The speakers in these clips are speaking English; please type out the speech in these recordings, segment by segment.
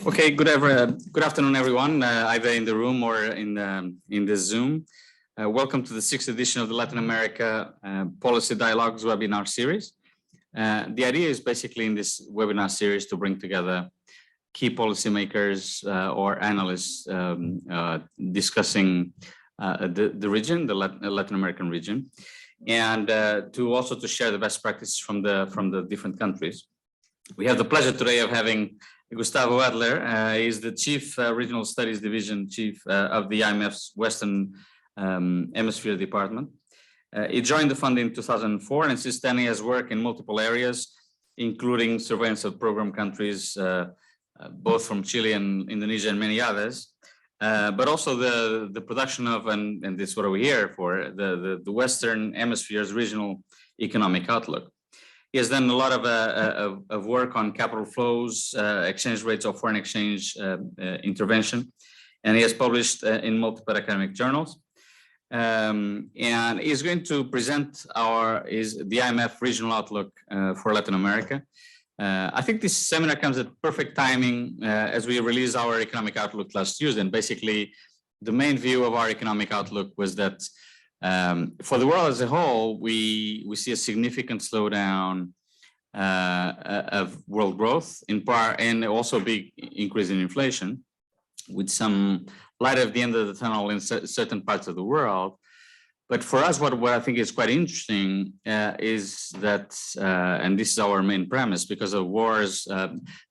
Okay, good afternoon, everyone, either in the room or in the Zoom. Welcome to the 6th edition of the Latin America Policy Dialogues webinar series. The idea is basically in this webinar series to bring together key policymakers or analysts discussing the region, the Latin American region, and to also to share the best practices from the different countries. We have the pleasure today of having Gustavo Adler. He is the Chief Regional Studies Division Chief of the IMF's Western Hemisphere Department. He joined the fund in 2004, and since then he has worked in multiple areas, including surveillance of program countries, both from Chile and Indonesia and many others, but also the production of, and this is what we're here for, the Western Hemisphere's Regional Economic Outlook. He has done a lot of work on capital flows, exchange rates of foreign exchange intervention, and he has published in multiple academic journals. And he's going to present the IMF Regional Outlook for Latin America. I think this seminar comes at perfect timing as we released our economic outlook last Tuesday. And basically, the main view of our economic outlook was that for the world as a whole, we see a significant slowdown of world growth, in part, and also a big increase in inflation, with some light at the end of the tunnel in certain parts of the world. But for us, what I think is quite interesting is that, and this is our main premise, because of wars,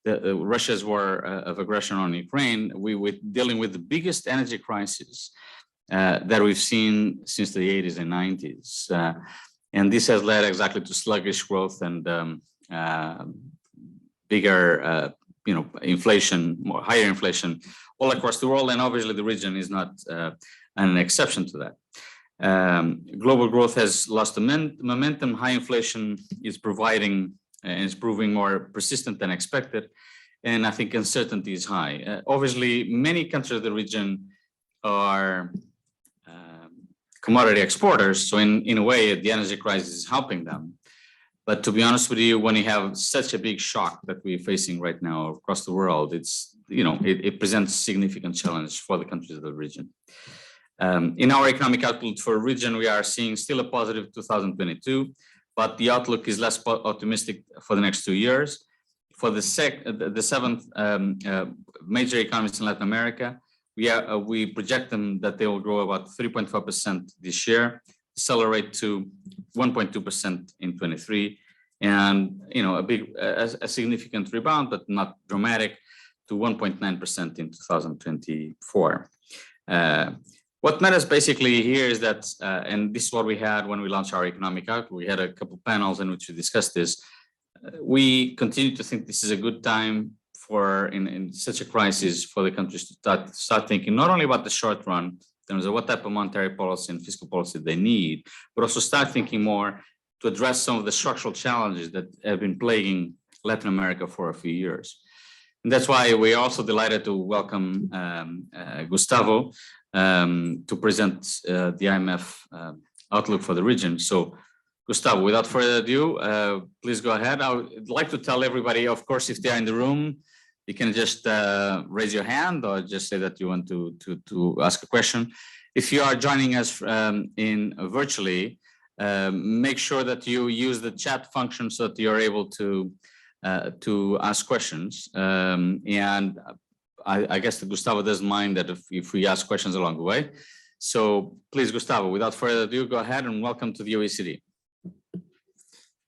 Russia's war of aggression on Ukraine, we were dealing with the biggest energy crisis that we've seen since the 80s and 90s. And this has led exactly to sluggish growth and bigger, inflation, higher inflation all across the world. And obviously the region is not an exception to that. Global growth has lost momentum. High inflation is proving more persistent than expected. And I think uncertainty is high. Obviously, many countries of the region are commodity exporters. So in a way, the energy crisis is helping them. But to be honest with you, when you have such a big shock that we're facing right now across the world, it presents significant challenge for the countries of the region. In our economic outlook for the region, we are seeing still a positive 2022, but the outlook is less optimistic for the next 2 years. For the seventh major economies in Latin America, we project them that they will grow about 3.4% this year, accelerate to 1.2% in 23, and a significant rebound, but not dramatic, to 1.9% in 2024. What matters basically here is that, and this is what we had when we launched our economic outlook. We had a couple of panels in which we discussed this. We continue to think this is a good time in such a crisis for the countries to start thinking not only about the short run in terms of what type of monetary policy and fiscal policy they need, but also start thinking more to address some of the structural challenges that have been plaguing Latin America for a few years. And that's why we're also delighted to welcome Gustavo to present the IMF outlook for the region. So Gustavo, without further ado, please go ahead. I would like to tell everybody, of course, if they're in the room, you can just raise your hand or just say that you want to ask a question. If you are joining us virtually, make sure that you use the chat function so that you're able to ask questions. And I guess that Gustavo doesn't mind that if we ask questions along the way. So please, Gustavo, without further ado, go ahead and welcome to the OECD.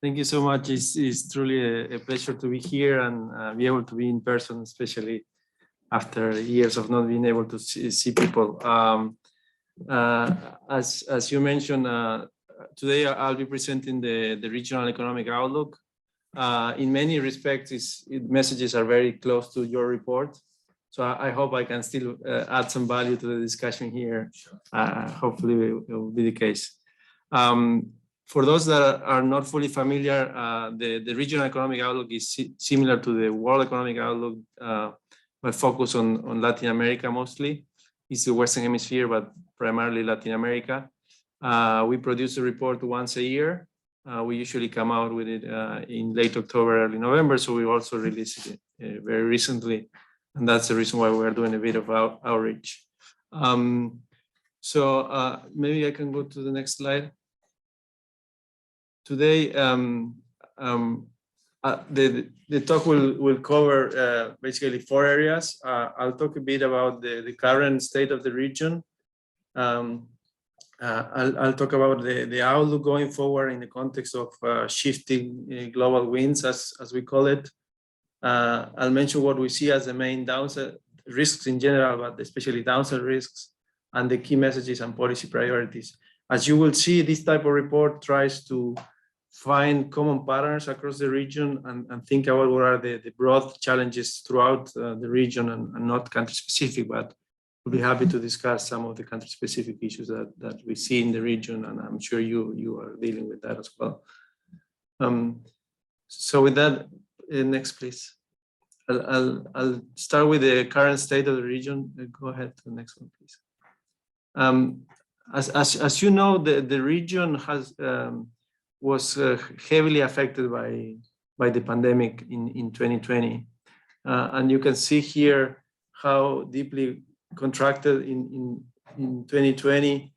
Thank you so much. It's truly a pleasure to be here and be able to be in person, especially after years of not being able to see people. As you mentioned, today I'll be presenting the Regional Economic Outlook. In many respects, its messages are very close to your report. So I hope I can still add some value to the discussion here. Hopefully it will be the case. For those that are not fully familiar, the Regional Economic Outlook is similar to the World Economic Outlook, but focus on Latin America mostly. It's the Western Hemisphere, but primarily Latin America. We produce a report once a year. We usually come out with it in late October, early November, so we also released it very recently. And that's the reason why we're doing a bit of outreach. Maybe I can go to the next slide. Today, the talk will cover basically 4 areas. I'll talk a bit about the current state of the region. I'll talk about the outlook going forward in the context of shifting global winds, as we call it. I'll mention what we see as the main downside risks in general, but especially downside risks, and the key messages and policy priorities. As you will see, this type of report tries to find common patterns across the region and think about what are the broad challenges throughout the region and not country specific, but we'll be happy to discuss some of the country specific issues that we see in the region, and I'm sure you are dealing with that as well. So with that, next please. I'll start with the current state of the region. Go ahead to the next one, please. As you know, the region was heavily affected by the pandemic in 2020. And you can see here how deeply contracted in 2020,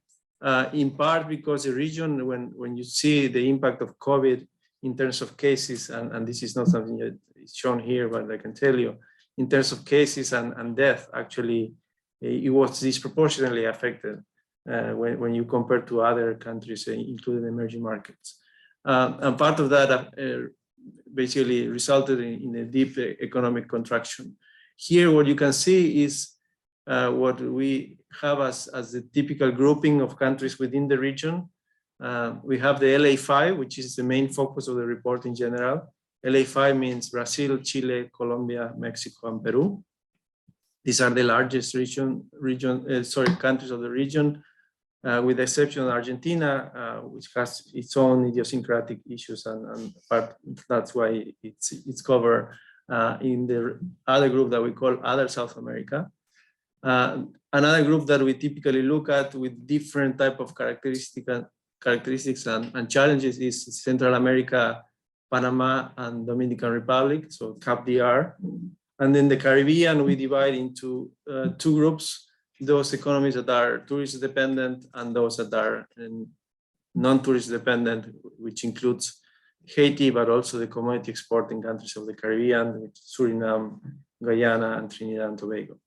in part because the region, when you see the impact of COVID in terms of cases, and this is not something that is shown here, but I can tell you, in terms of cases and death, actually, it was disproportionately affected when you compare to other countries, including emerging markets. And part of that basically resulted in a deep economic contraction. Here, what you can see is what we have as the typical grouping of countries within the region. We have the LA5, which is the main focus of the report in general. LA5 means Brazil, Chile, Colombia, Mexico, and Peru. These are the largest countries of the region, with the exception of Argentina, which has its own idiosyncratic issues, and that's why it's covered in the other group that we call Other South America. Another group that we typically look at with different type of characteristics and challenges is Central America, Panama, and Dominican Republic, so CAP-DR. And then the Caribbean, we divide into 2 groups, those economies that are tourist dependent and those that are non-tourist dependent, which includes Haiti, but also the commodity exporting countries of the Caribbean, which is Suriname, Guyana, and Trinidad and Tobago.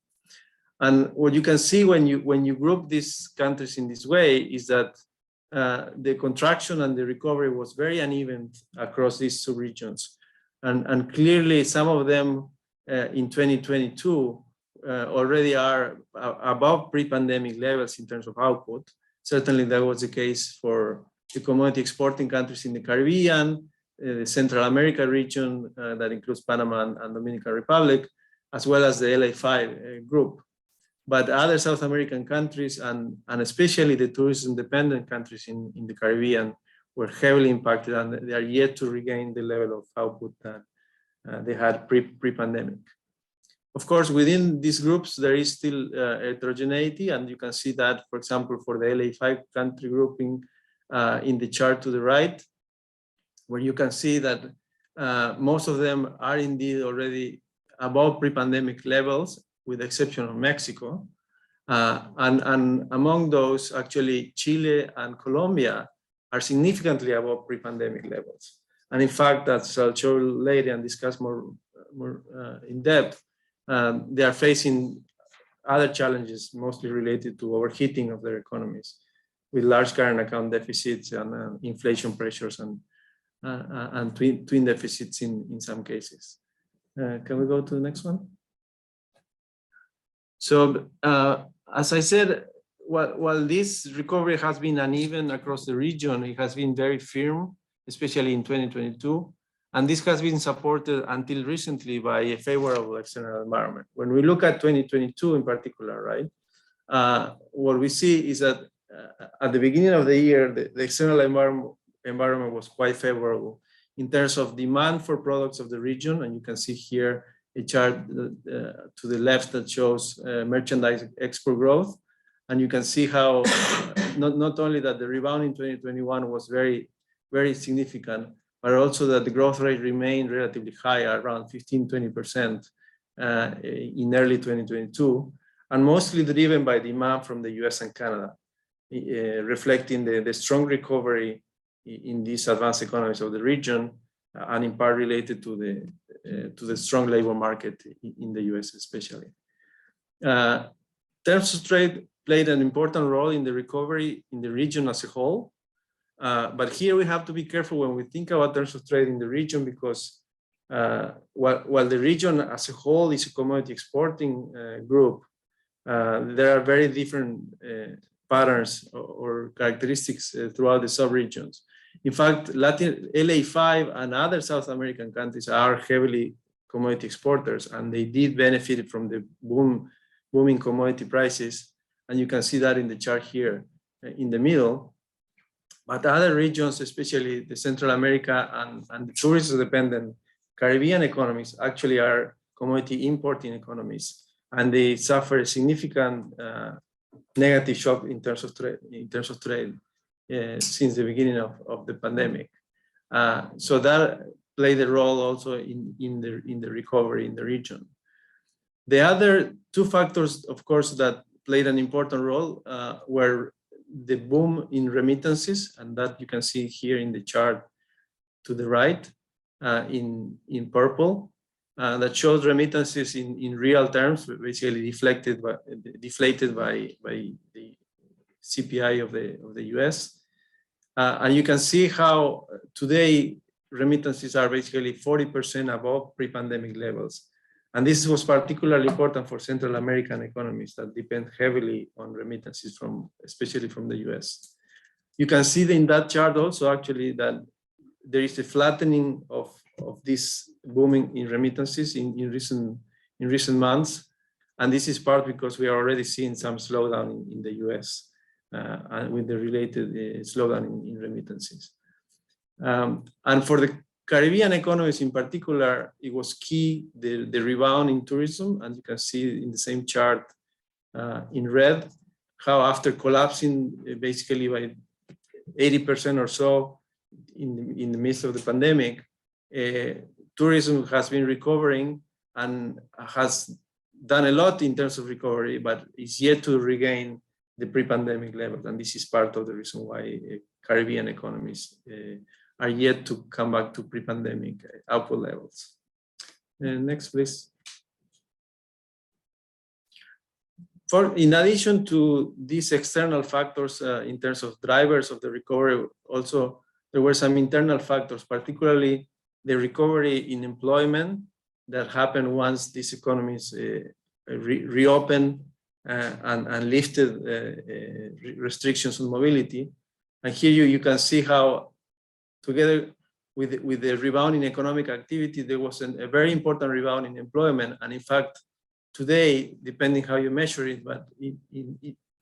And what you can see when you group these countries in this way is that the contraction and the recovery was very uneven across these 2 regions. And clearly some of them in 2022 already are above pre-pandemic levels in terms of output. Certainly that was the case for the commodity exporting countries in the Caribbean, the Central America region that includes Panama and Dominican Republic, as well as the LA5 group. But other South American countries and especially the tourism-dependent countries in the Caribbean were heavily impacted, and they are yet to regain the level of output that they had pre-pandemic. Of course, within these groups, there is still heterogeneity, and you can see that, for example, for the LA5 country grouping in the chart to the right, where you can see that most of them are indeed already above pre-pandemic levels, with the exception of Mexico. And among those, actually, Chile and Colombia are significantly above pre-pandemic levels. And in fact, as I'll show later and discuss more in depth, they are facing other challenges, mostly related to overheating of their economies, with large current account deficits and inflation pressures and twin deficits in some cases. Can we go to the next one? So, as I said, while this recovery has been uneven across the region, it has been very firm, especially in 2022. And this has been supported until recently by a favorable external environment. When we look at 2022 in particular, right, what we see is that at the beginning of the year, the external environment was quite favorable in terms of demand for products of the region. And you can see here a chart to the left that shows merchandise export growth. And you can see how not only that the rebound in 2021 was very, very significant, but also that the growth rate remained relatively high, around 15–20% in early 2022, and mostly driven by demand from the US and Canada, reflecting the strong recovery in these advanced economies of the region, and in part related to the strong labor market in the US especially. Terms of trade played an important role in the recovery in the region as a whole. But here we have to be careful when we think about terms of trade in the region, because while the region as a whole is a commodity exporting group, there are very different patterns or characteristics throughout the sub-regions. In fact, LA5 and other South American countries are heavily commodity exporters, and they did benefit from the booming commodity prices. And you can see that in the chart here in the middle. But other regions, especially the Central America and the tourism-dependent Caribbean economies, actually are commodity importing economies, and they suffer a significant negative shock in terms of trade since the beginning of the pandemic. So that played a role also in the recovery in the region. The other two factors, of course, that played an important role were the boom in remittances, and that you can see here in the chart to the right in purple, that shows remittances in real terms, basically deflated by the CPI of the US. And you can see how today remittances are basically 40% above pre-pandemic levels. And this was particularly important for Central American economies that depend heavily on remittances especially from the US. You can see in that chart also actually that there is a flattening of this booming in remittances in recent months. And this is part because we are already seeing some slowdown in the US and with the related slowdown in remittances. And for the Caribbean economies in particular, it was key, the rebound in tourism. And you can see in the same chart in red, how after collapsing basically by 80% or so in the midst of the pandemic, tourism has been recovering and has done a lot in terms of recovery, but is yet to regain the pre-pandemic levels. And this is part of the reason why Caribbean economies are yet to come back to pre-pandemic output levels. Next, please. In addition to these external factors in terms of drivers of the recovery, also there were some internal factors, particularly the recovery in employment that happened once these economies reopened and lifted restrictions on mobility. And here you can see how, together with the rebound in economic activity, there was a very important rebound in employment. And in fact, today, depending how you measure it, but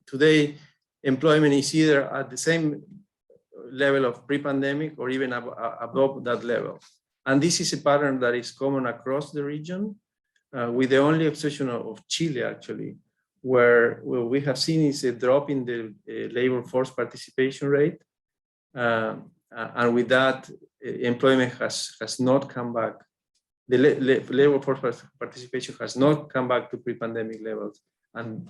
today, employment is either at the same level of pre-pandemic or even above that level. And this is a pattern that is common across the region, with the only exception of Chile, actually, where we have seen is a drop in the labor force participation rate. And with that, employment has not come back. The labor force participation has not come back to pre-pandemic levels, and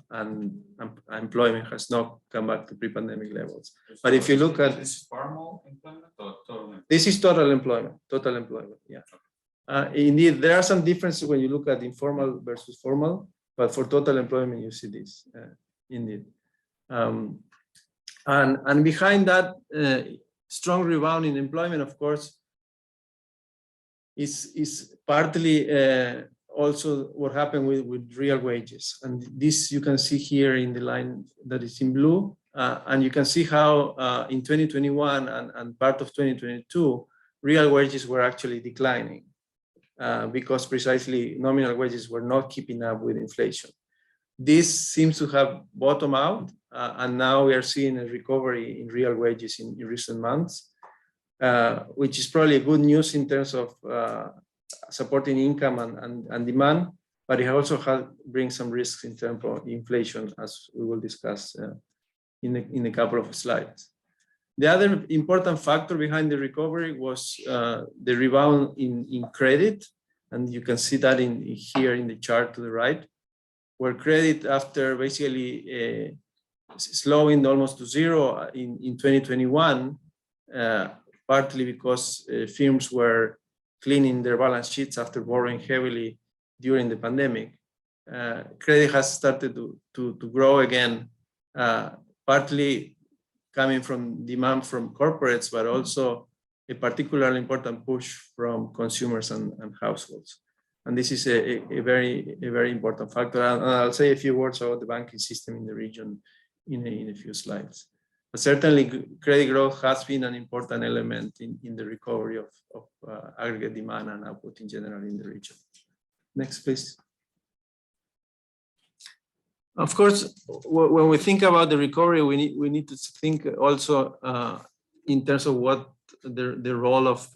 employment has not come back to pre-pandemic levels. But if you look at this, is formal employment or total employment? This is total employment, yeah. Indeed, there are some differences when you look at informal versus formal, but for total employment, you see this, indeed. And behind that strong rebound in employment, of course, is partly also what happened with real wages. And this you can see here in the line that is in blue. And you can see how in 2021 and part of 2022, real wages were actually declining because precisely nominal wages were not keeping up with inflation. This seems to have bottomed out, and now we are seeing a recovery in real wages in recent months, which is probably good news in terms of supporting income and demand, but it also brings some risks in terms of inflation, as we will discuss in a couple of slides. The other important factor behind the recovery was the rebound in credit, And you can see that here in the chart to the right, where credit, after basically slowing almost to zero in 2021, partly because firms were cleaning their balance sheets after borrowing heavily during the pandemic. Credit has started to grow again, partly coming from demand from corporates, but also a particularly important push from consumers and households. And this is a very important factor. And I'll say a few words about the banking system in the region in a few slides. But certainly, credit growth has been an important element in the recovery of aggregate demand and output in general in the region. Next, please. Of course, when we think about the recovery, we need to think also in terms of what the role of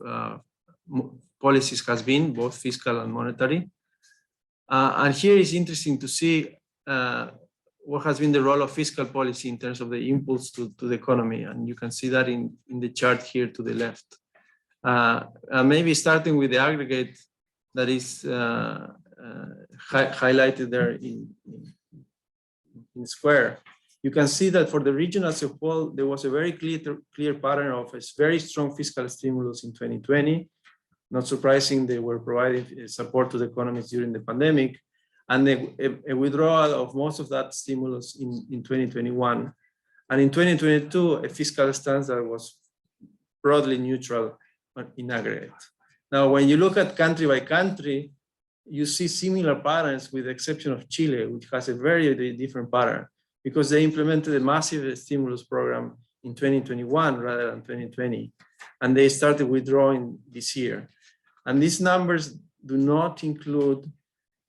policies has been, both fiscal and monetary. And here is interesting to see what has been the role of fiscal policy in terms of the impulse to the economy. And you can see that in the chart here to the left. Maybe starting with the aggregate that is highlighted there in square. You can see that for the region as a whole, there was a very clear pattern of a very strong fiscal stimulus in 2020. Not surprising, they were providing support to the economies during the pandemic, and a withdrawal of most of that stimulus in 2021. And in 2022, a fiscal stance that was broadly neutral in aggregate. Now, when you look at country by country, you see similar patterns with the exception of Chile, which has a very different pattern because they implemented a massive stimulus program in 2021 rather than 2020. And they started withdrawing this year. And these numbers do not include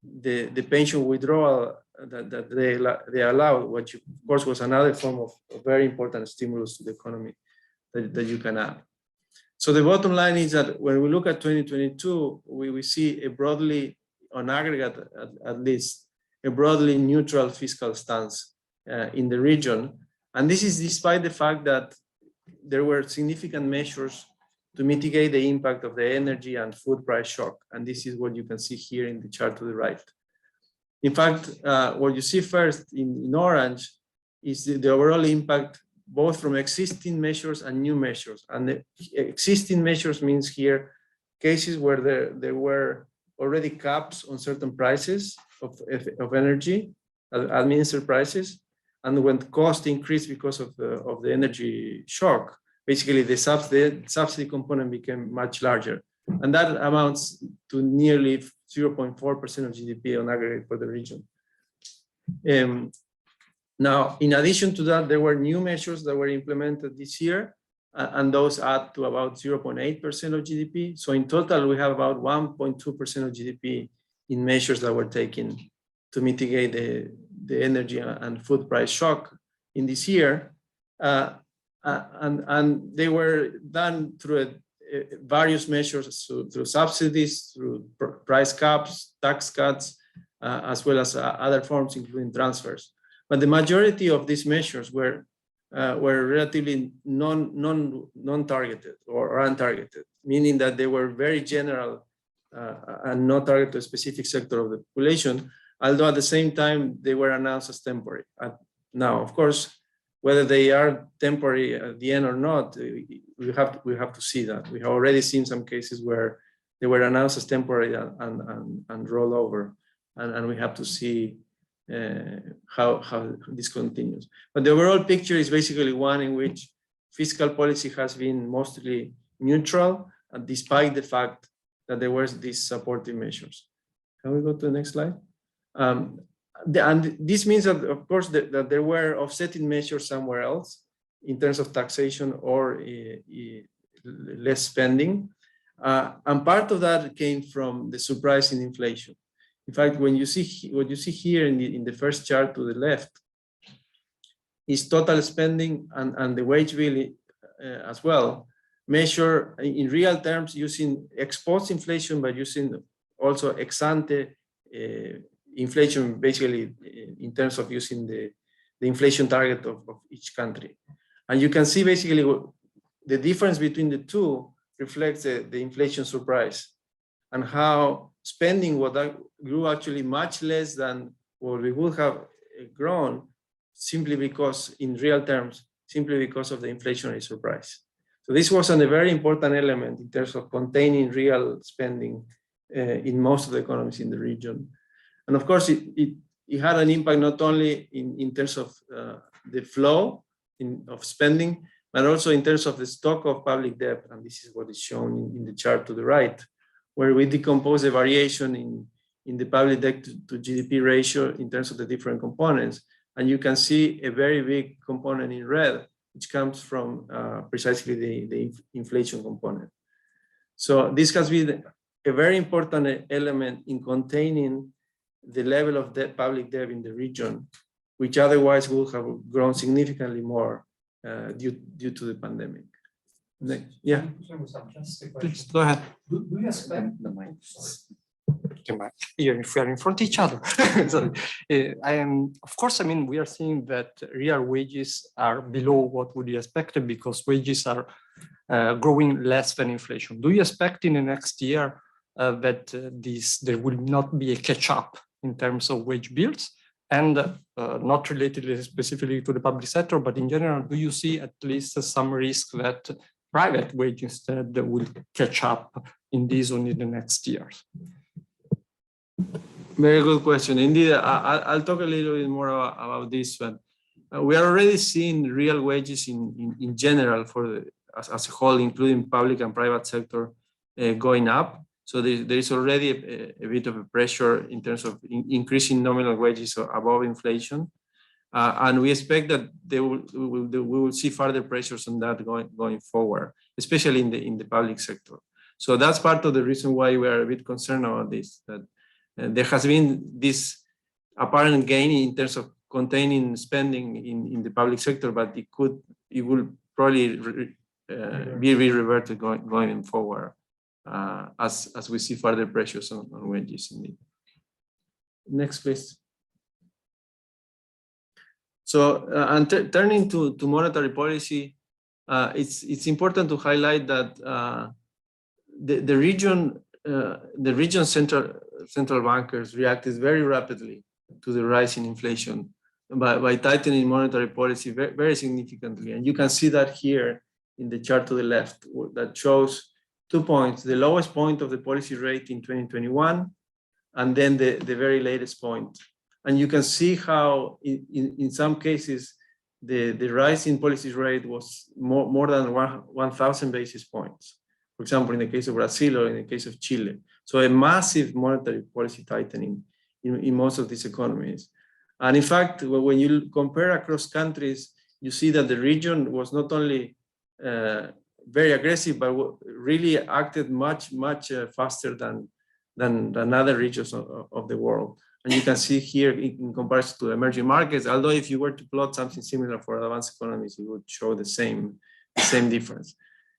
the pension withdrawal that they allowed, which of course was another form of very important stimulus to the economy that you can add. So the bottom line is that when we look at 2022, we see a broadly, on aggregate at least, a broadly neutral fiscal stance in the region. And this is despite the fact that there were significant measures to mitigate the impact of the energy and food price shock. And this is what you can see here in the chart to the right. In fact, what you see first in orange is the overall impact both from existing measures and new measures. And the existing measures means here cases where there were already caps on certain prices of energy, administered prices, and when cost increased because of the energy shock, basically the subsidy component became much larger. And that amounts to nearly 0.4% of GDP on aggregate for the region. Now, in addition to that, there were new measures that were implemented this year, and those add to about 0.8% of GDP. So in total, we have about 1.2% of GDP in measures that were taken to mitigate the energy and food price shock in this year. And they were done through various measures, through subsidies, through price caps, tax cuts, as well as other forms, including transfers. But the majority of these measures were relatively non-targeted or untargeted, meaning that they were very general and not targeted to a specific sector of the population, although at the same time they were announced as temporary. Now, of course, whether they are temporary at the end or not, we have to see that. We have already seen some cases where they were announced as temporary and roll over, and we have to see how this continues. But the overall picture is basically one in which fiscal policy has been mostly neutral, and despite the fact that there were these supportive measures. Can we go to the next slide? And this means that, of course, that there were offsetting measures somewhere else in terms of taxation or less spending. And part of that came from the surprise in inflation. In fact, when you see what you see here in the first chart to the left is total spending and the wage bill as well, measure in real terms using ex-post inflation, but using also ex-ante inflation, basically in terms of using the inflation target of each country. And you can see basically the difference between the two reflects the inflation surprise and how spending grew actually much less than what we would have grown, simply because, in real terms, simply because of the inflationary surprise. So this was a very important element in terms of containing real spending in most of the economies in the region. And of course, it had an impact not only in terms of the flow of spending, but also in terms of the stock of public debt. And this is what is shown in the chart to the right, where we decompose the variation in the public debt to GDP ratio in terms of the different components. And you can see a very big component in red, which comes from precisely the inflation component. So this has been a very important element in containing the level of public debt in the region, which otherwise would have grown significantly more due to the pandemic. Yeah. Please go ahead. Do you expect here if we are in front of each other? So, of course, I mean, we are seeing that real wages are below what would be expected because wages are growing less than inflation. Do you expect in the next year that there will not be a catch up in terms of wage bills? And not related specifically to the public sector, but in general, do you see at least some risk that private wage instead will catch up in this or in the next years? Very good question. Indeed, I'll talk a little bit more about this one. We are already seeing real wages in general as a whole, including public and private sector, going up. So there is already a bit of a pressure in terms of increasing nominal wages above inflation. And we expect that we will see further pressures on that going forward, especially in the public sector. So that's part of the reason why we are a bit concerned about this, that there has been this apparent gain in terms of containing spending in the public sector, but it will probably be reverted going forward as we see further pressures on wages. Indeed. Next, please. So, turning to monetary policy, it's important to highlight that the region central bankers reacted very rapidly to the rise in inflation by tightening monetary policy very, very significantly. And you can see that here in the chart to the left that shows 2 points: the lowest point of the policy rate in 2021, and then the very latest point. And you can see how in some cases, the rise in policy rate was more than 1,000 basis points. For example, in the case of Brazil or in the case of Chile. So a massive monetary policy tightening in most of these economies. And in fact, when you compare across countries, you see that the region was not only very aggressive, but really acted much faster than other regions of the world. And you can see here in comparison to emerging markets, although if you were to plot something similar for advanced economies, it would show the same difference.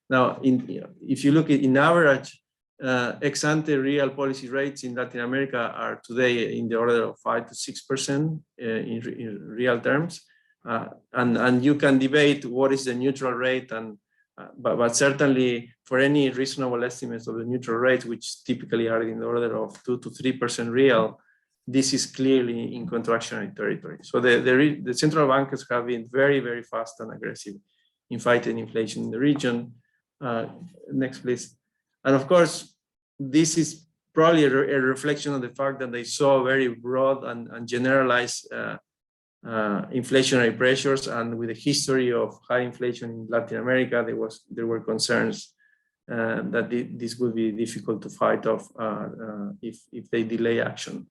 Now, if you look at in average, ex-ante real policy rates in Latin America are today in the order of 5 to 6% in real terms. And you can debate what is the neutral rate, but certainly for any reasonable estimates of the neutral rate, which typically are in the order of 2 to 3% real, this is clearly in contractionary territory. So the central bankers have been very, very fast and aggressive in fighting inflation in the region. Next, please. And of course, this is probably a reflection of the fact that they saw very broad and generalized inflationary pressures, and with a history of high inflation in Latin America, there were concerns that this would be difficult to fight off if they delay action.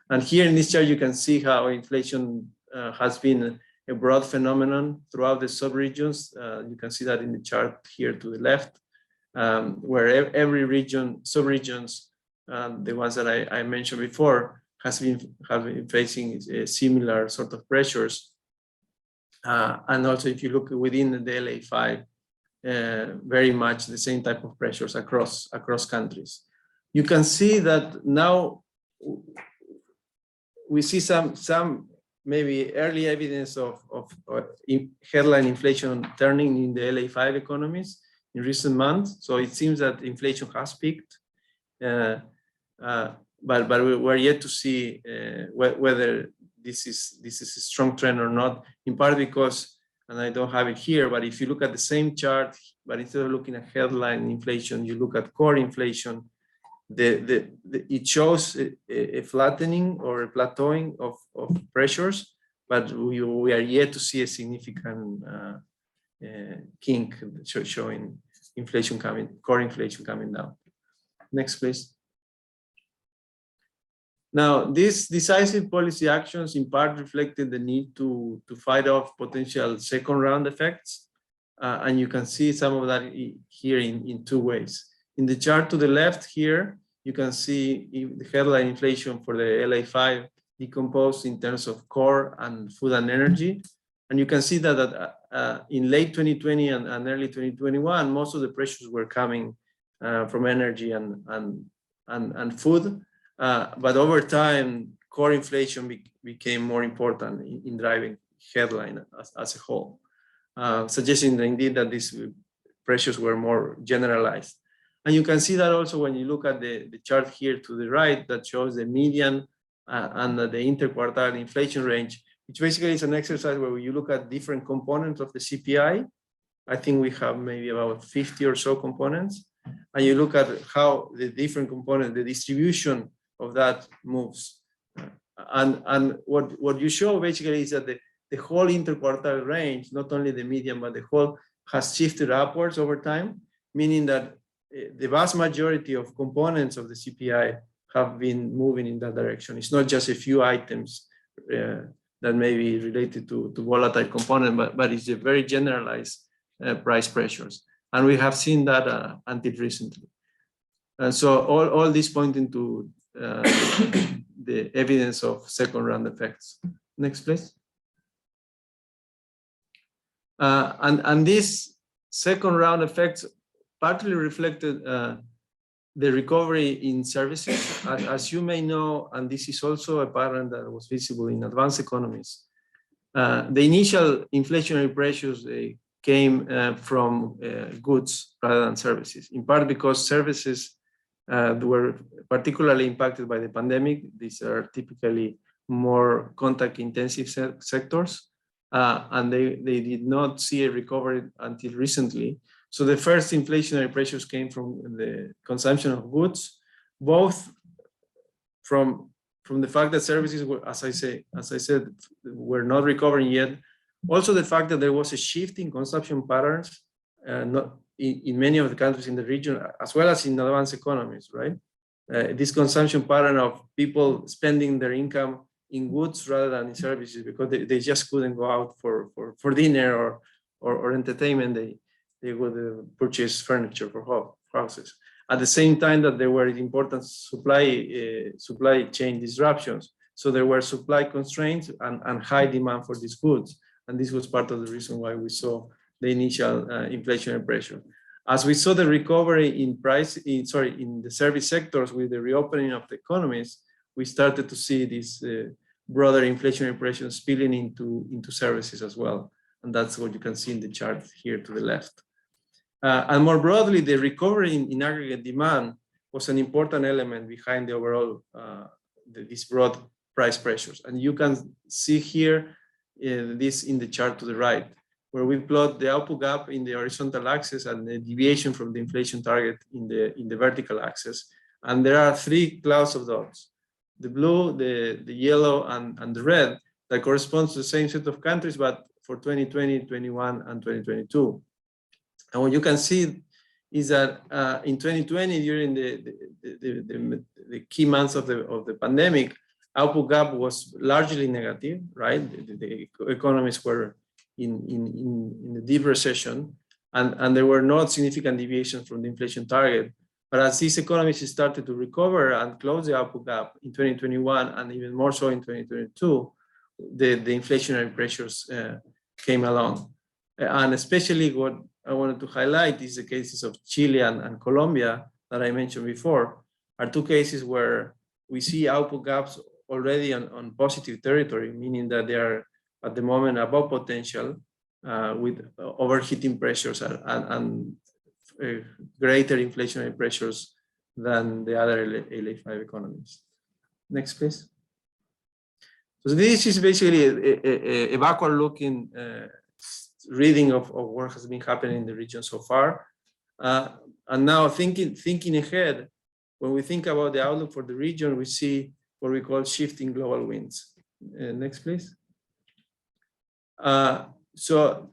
And here in this chart, you can see how inflation has been a broad phenomenon throughout the subregions. You can see that in the chart here to the left, where every subregions, the ones that I mentioned before, have been facing similar sort of pressures. And also, if you look within the LA5, very much the same type of pressures across countries. You can see that now we see some maybe early evidence of headline inflation turning in the LA5 economies in recent months. So it seems that inflation has peaked. but we're yet to see whether this is a strong trend or not, in part because, and I don't have it here, but if you look at the same chart, but instead of looking at headline inflation, you look at core inflation, it shows a flattening or a plateauing of pressures, but we are yet to see a significant kink showing inflation core inflation coming down. Next, please. Now, these decisive policy actions in part reflected the need to fight off potential second round effects. And you can see some of that here in two ways. In the chart to the left here, you can see the headline inflation for the LA5 decomposed in terms of core and food and energy. And you can see that in late 2020 and early 2021, most of the pressures were coming from energy and food. But over time, core inflation became more important in driving headline as a whole, suggesting indeed that these pressures were more generalized. And you can see that also when you look at the chart here to the right that shows the median and the interquartile inflation range, which basically is an exercise where you look at different components of the CPI. I think we have maybe about 50 or so components. And you look at how the different components, the distribution of that moves. And what you show basically is that the whole interquartile range, not only the median, but the whole has shifted upwards over time, meaning that the vast majority of components of the CPI have been moving in that direction. It's not just a few items that may be related to volatile component, but it's a very generalized price pressures. And we have seen that until recently. And so all this pointing to the evidence of second round effects. Next, please. And these second round effects partly reflected the recovery in services. As you may know, and this is also a pattern that was visible in advanced economies, the initial inflationary pressures came from goods rather than services, in part because services were particularly impacted by the pandemic. These are typically more contact intensive sectors, and they did not see a recovery until recently. So the first inflationary pressures came from the consumption of goods, both from the fact that services were, as I said, were not recovering yet. Also the fact that there was a shift in consumption patterns, not in many of the countries in the region, as well as in advanced economies, right? This consumption pattern of people spending their income in goods rather than in services because they just couldn't go out for dinner or entertainment. They would purchase furniture for houses. At the same time that there were important supply chain disruptions. So there were supply constraints and high demand for these goods. And this was part of the reason why we saw the initial inflationary pressure. As we saw the recovery in the service sectors with the reopening of the economies, we started to see this broader inflationary pressure spilling into services as well. And that's what you can see in the chart here to the left. And more broadly, the recovery in aggregate demand was an important element behind the overall, these broad price pressures. And you can see here this in the chart to the right, where we plot the output gap in the horizontal axis and the deviation from the inflation target in the vertical axis. And there are three clouds of dots: the blue, the yellow, and the red, that corresponds to the same set of countries, but for 2020, 21, and 2022. And what you can see is that in 2020, during the key months of the pandemic, output gap was largely negative, right? The economies were in the deep recession, and there were not significant deviations from the inflation target. But as these economies started to recover and close the output gap in 2021, and even more so in 2022, the inflationary pressures came along. And especially what I wanted to highlight is the cases of Chile and Colombia that I mentioned before, are two cases where we see output gaps already on positive territory, meaning that they are at the moment above potential with overheating pressures and greater inflationary pressures than the other LA5 economies. Next, please. So this is basically a backward-looking reading of what has been happening in the region so far. And now thinking ahead, when we think about the outlook for the region, we see what we call shifting global winds. Next, please. So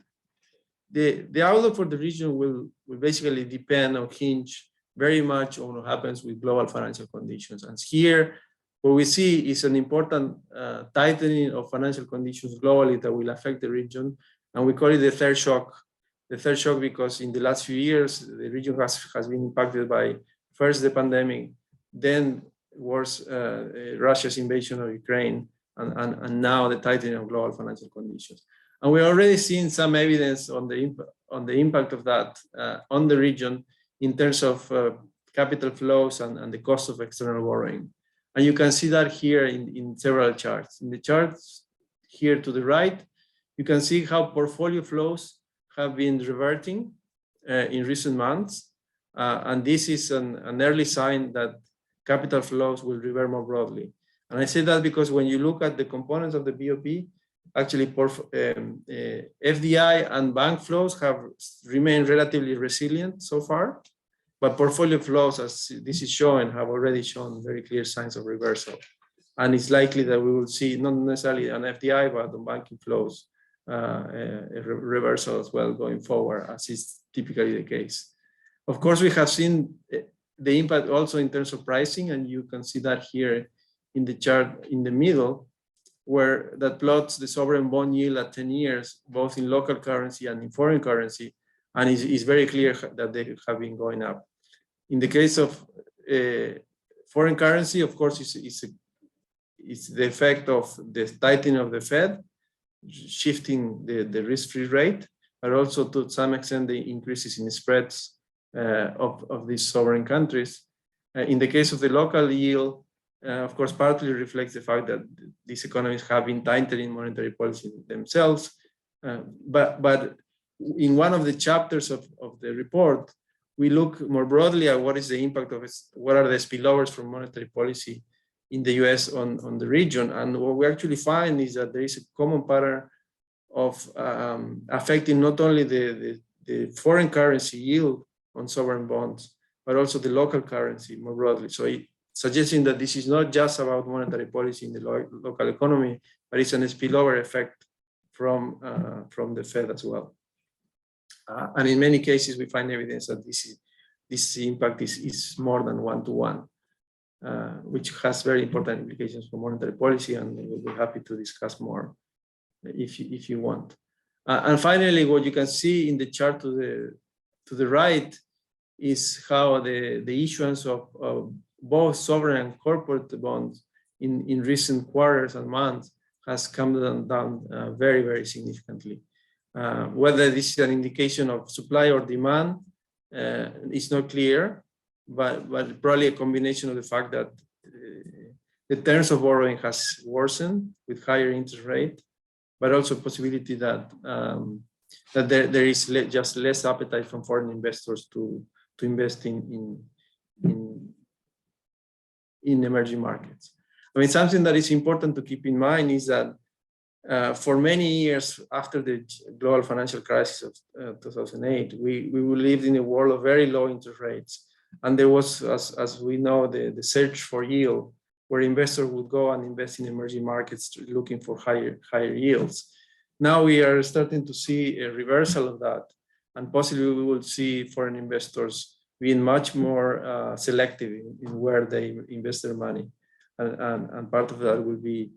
the outlook for the region will basically depend or hinge very much on what happens with global financial conditions. And here, what we see is an important tightening of financial conditions globally that will affect the region. And we call it the third shock. The third shock because in the last few years, the region has been impacted by first the pandemic, then was Russia's invasion of Ukraine, and now the tightening of global financial conditions. And we're already seeing some evidence on the impact of that on the region in terms of capital flows and the cost of external borrowing. And you can see that here in several charts. In the charts here to the right, you can see how portfolio flows have been reverting in recent months. And this is an early sign that capital flows will revert more broadly. And I say that because when you look at the components of the BOP, actually FDI and bank flows have remained relatively resilient so far, but portfolio flows, as this is showing, have already shown very clear signs of reversal. And it's likely that we will see not necessarily an FDI, but on banking flows, a reversal as well going forward, as is typically the case. Of course, we have seen the impact also in terms of pricing, and you can see that here in the chart in the middle, where that plots the sovereign bond yield at 10 years, both in local currency and in foreign currency, and it's very clear that they have been going up. In the case of foreign currency, of course, it's the effect of the tightening of the Fed, shifting the risk-free rate, but also to some extent the increases in the spreads of these sovereign countries. In the case of the local yield, of course, partly reflects the fact that these economies have been tightening monetary policy themselves. But in one of the chapters of the report, we look more broadly at what is the impact of what are the spillovers from monetary policy in the US on the region. And what we actually find is that there is a common pattern of affecting not only the foreign currency yield on sovereign bonds, but also the local currency more broadly. So suggesting that this is not just about monetary policy in the local economy, but it's a spillover effect from the Fed as well. And in many cases, we find evidence that this impact is more than one-to-one, which has very important implications for monetary policy, and we'll be happy to discuss more if you want. And finally, what you can see in the chart to the right is how the issuance of both sovereign and corporate bonds in recent quarters and months has come down very, very significantly. Whether this is an indication of supply or demand is not clear, but probably a combination of the fact that the terms of borrowing has worsened with higher interest rate, but also possibility that there is just less appetite from foreign investors to invest in emerging markets. I mean, something that is important to keep in mind is that for many years after the global financial crisis of 2008, we lived in a world of very low interest rates. And there was, as we know, the search for yield, where investors would go and invest in emerging markets looking for higher yields. Now we are starting to see a reversal of that, and possibly we will see foreign investors being much more selective in where they invest their money. And part of that will be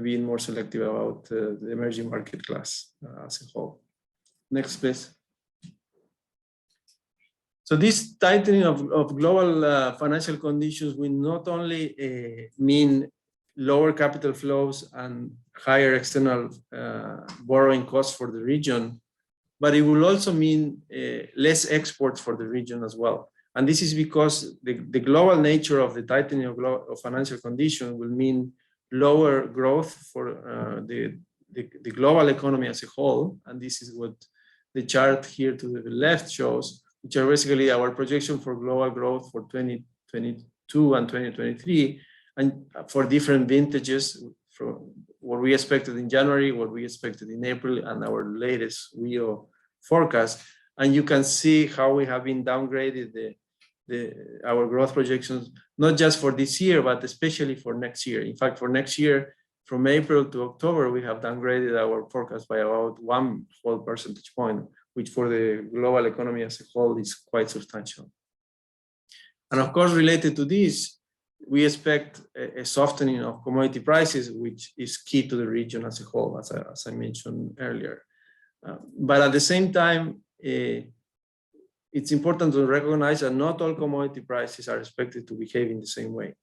being more selective about the emerging market class as a whole. Next, please. So this tightening of global financial conditions will not only mean lower capital flows and higher external borrowing costs for the region, but it will also mean less exports for the region as well. And this is because the global nature of the tightening of financial conditions will mean lower growth for the global economy as a whole. And this is what the chart here to the left shows, which are basically our projection for global growth for 2020 2022 and 2023, and for different vintages, from what we expected in January, what we expected in April, and our latest WIO forecast. And you can see how we have been downgraded our growth projections, not just for this year, but especially for next year. In fact, for next year, from April to October, we have downgraded our forecast by about 1 whole percentage point, which for the global economy as a whole is quite substantial. And of course, related to this, we expect a softening of commodity prices, which is key to the region as a whole, as I mentioned earlier. But at the same time, it's important to recognize that not all commodity prices are expected to behave in the same way.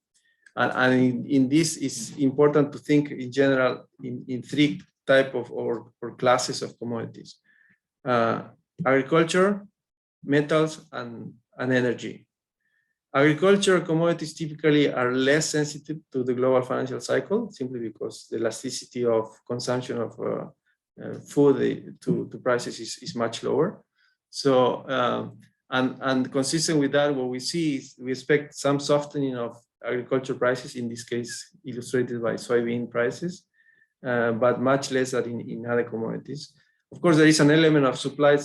And in this, it's important to think in general in three types of or classes of commodities: agriculture, metals, and energy. Agriculture commodities typically are less sensitive to the global financial cycle, simply because the elasticity of consumption of food to prices is much lower. So, and consistent with that, what we see is we expect some softening of agriculture prices, in this case illustrated by soybean prices, but much less than in other commodities. Of course, there is an element of supply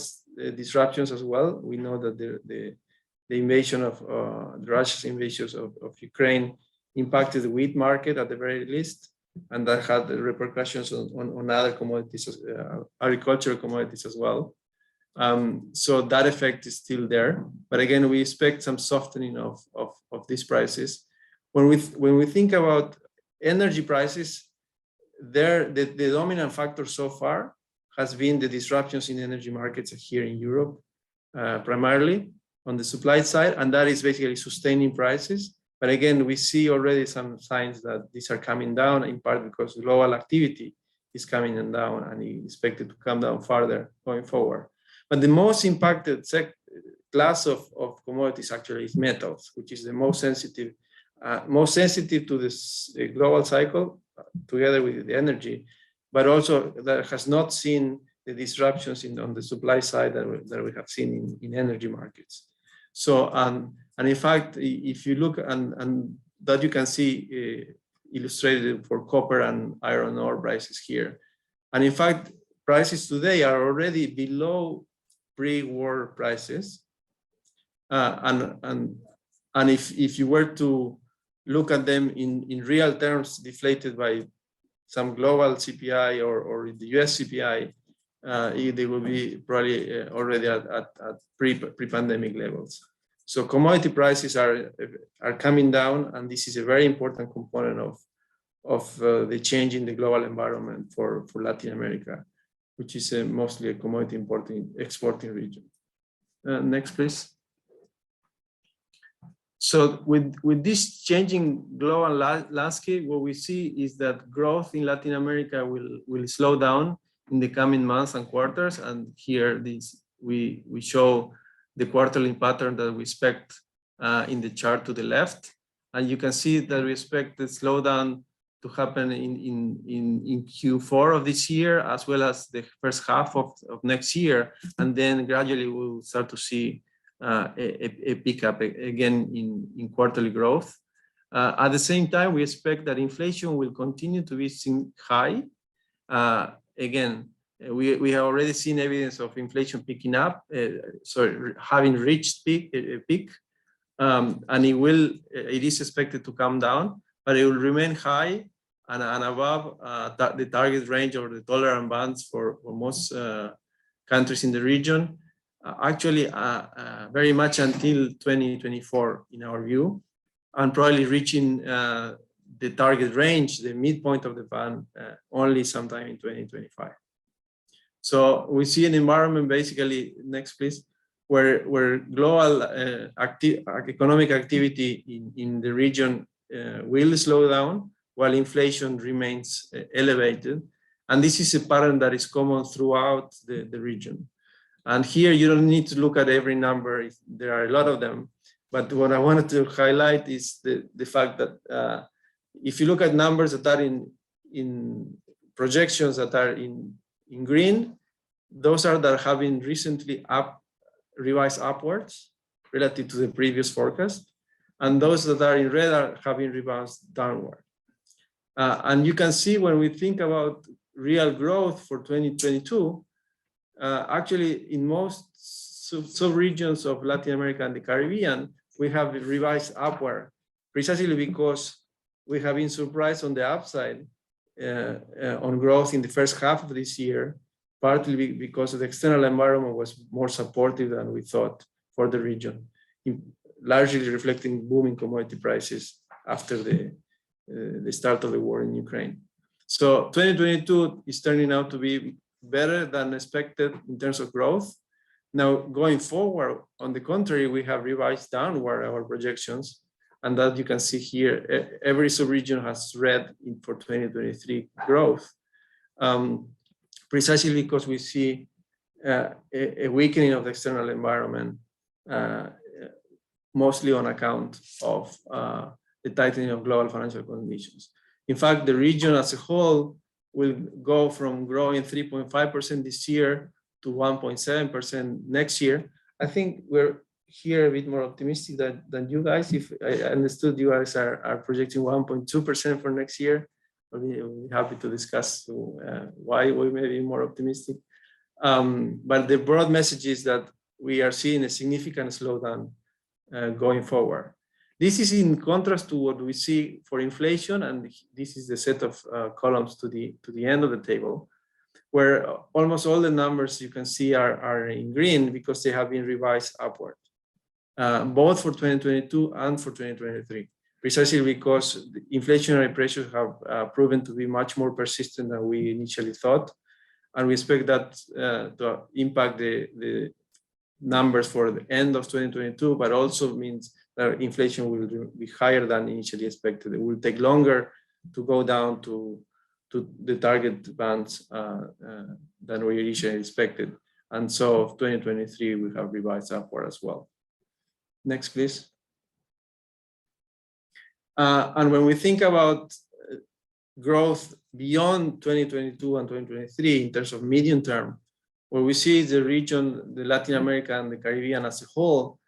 disruptions as well. We know that the invasion of Russia's invasion of Ukraine impacted the wheat market at the very least, and that had repercussions on other commodities, agricultural commodities as well. So that effect is still there, but again, we expect some softening of these prices. When we think about energy prices, the dominant factor so far has been the disruptions in energy markets here in Europe, primarily on the supply side, and that is basically sustaining prices. But again, we see already some signs that these are coming down, in part because global activity is coming down and is expected to come down further going forward. But the most impacted class of commodities actually is metals, which is the most sensitive to this global cycle, together with the energy, but also that has not seen the disruptions on the supply side that we have seen in energy markets. So, and in fact, if you look, and that you can see illustrated for copper and iron ore prices here. And in fact, prices today are already below pre-war prices. And if you were to look at them in real terms, deflated by some global CPI or the US CPI, they will be probably already at pre-pandemic levels. So commodity prices are coming down, and this is a very important component of the change in the global environment for Latin America, which is mostly a commodity exporting region. Next, please. So with this changing global landscape, what we see is that growth in Latin America will slow down in the coming months and quarters. And here we show the quarterly pattern that we expect in the chart to the left. And you can see that we expect the slowdown to happen in Q4 of this year, as well as the first half of next year. And then gradually we'll start to see a pickup again in quarterly growth. At the same time, we expect that inflation will continue to be high. Again, we have already seen evidence of inflation picking up, having reached peak, and it is expected to come down, but it will remain high and above the target range or the tolerant bands for most countries in the region. Actually, very much until 2024, in our view, and probably reaching the target range, the midpoint of the band, only sometime in 2025. So we see an environment, basically, next please, where global economic activity in the region will slow down while inflation remains elevated. And this is a pattern that is common throughout the region. And here you don't need to look at every number, there are a lot of them. But what I wanted to highlight is the fact that if you look at numbers that are in projections that are in green, those are that have been recently revised upwards relative to the previous forecast. and those that are in red are having rebounds downward. And you can see when we think about real growth for 2022, actually in most sub-regions of Latin America and the Caribbean, we have revised upward, precisely because we have been surprised on the upside on growth in the first half of this year, partly because the external environment was more supportive than we thought for the region, largely reflecting booming commodity prices after the start of the war in Ukraine. So 2022 is turning out to be better than expected in terms of growth. Now, going forward, on the contrary, we have revised downward our projections, and that you can see here, every sub-region has red for 2023 growth, precisely because we see a weakening of the external environment, mostly on account of the tightening of global financial conditions. In fact, the region as a whole will go from growing 3.5% this year to 1.7% next year. I think we're here a bit more optimistic than you guys. If I understood, you guys are projecting 1.2% for next year. I'll be happy to discuss why we may be more optimistic. But the broad message is that we are seeing a significant slowdown going forward. This is in contrast to what we see for inflation, and this is the set of columns to the end of the table, where almost all the numbers you can see are in green because they have been revised upward, both for 2022 and for 2023, precisely because the inflationary pressures have proven to be much more persistent than we initially thought, and we expect that to impact the numbers for the end of 2022, but also means that inflation will be higher than initially expected. It will take longer to go down to the target bands than we initially expected. And so 2023, we have revised upward as well. Next, please. And when we think about growth beyond 2022 and 2023 in terms of medium term, what we see is the region, the Latin America and the Caribbean as a whole,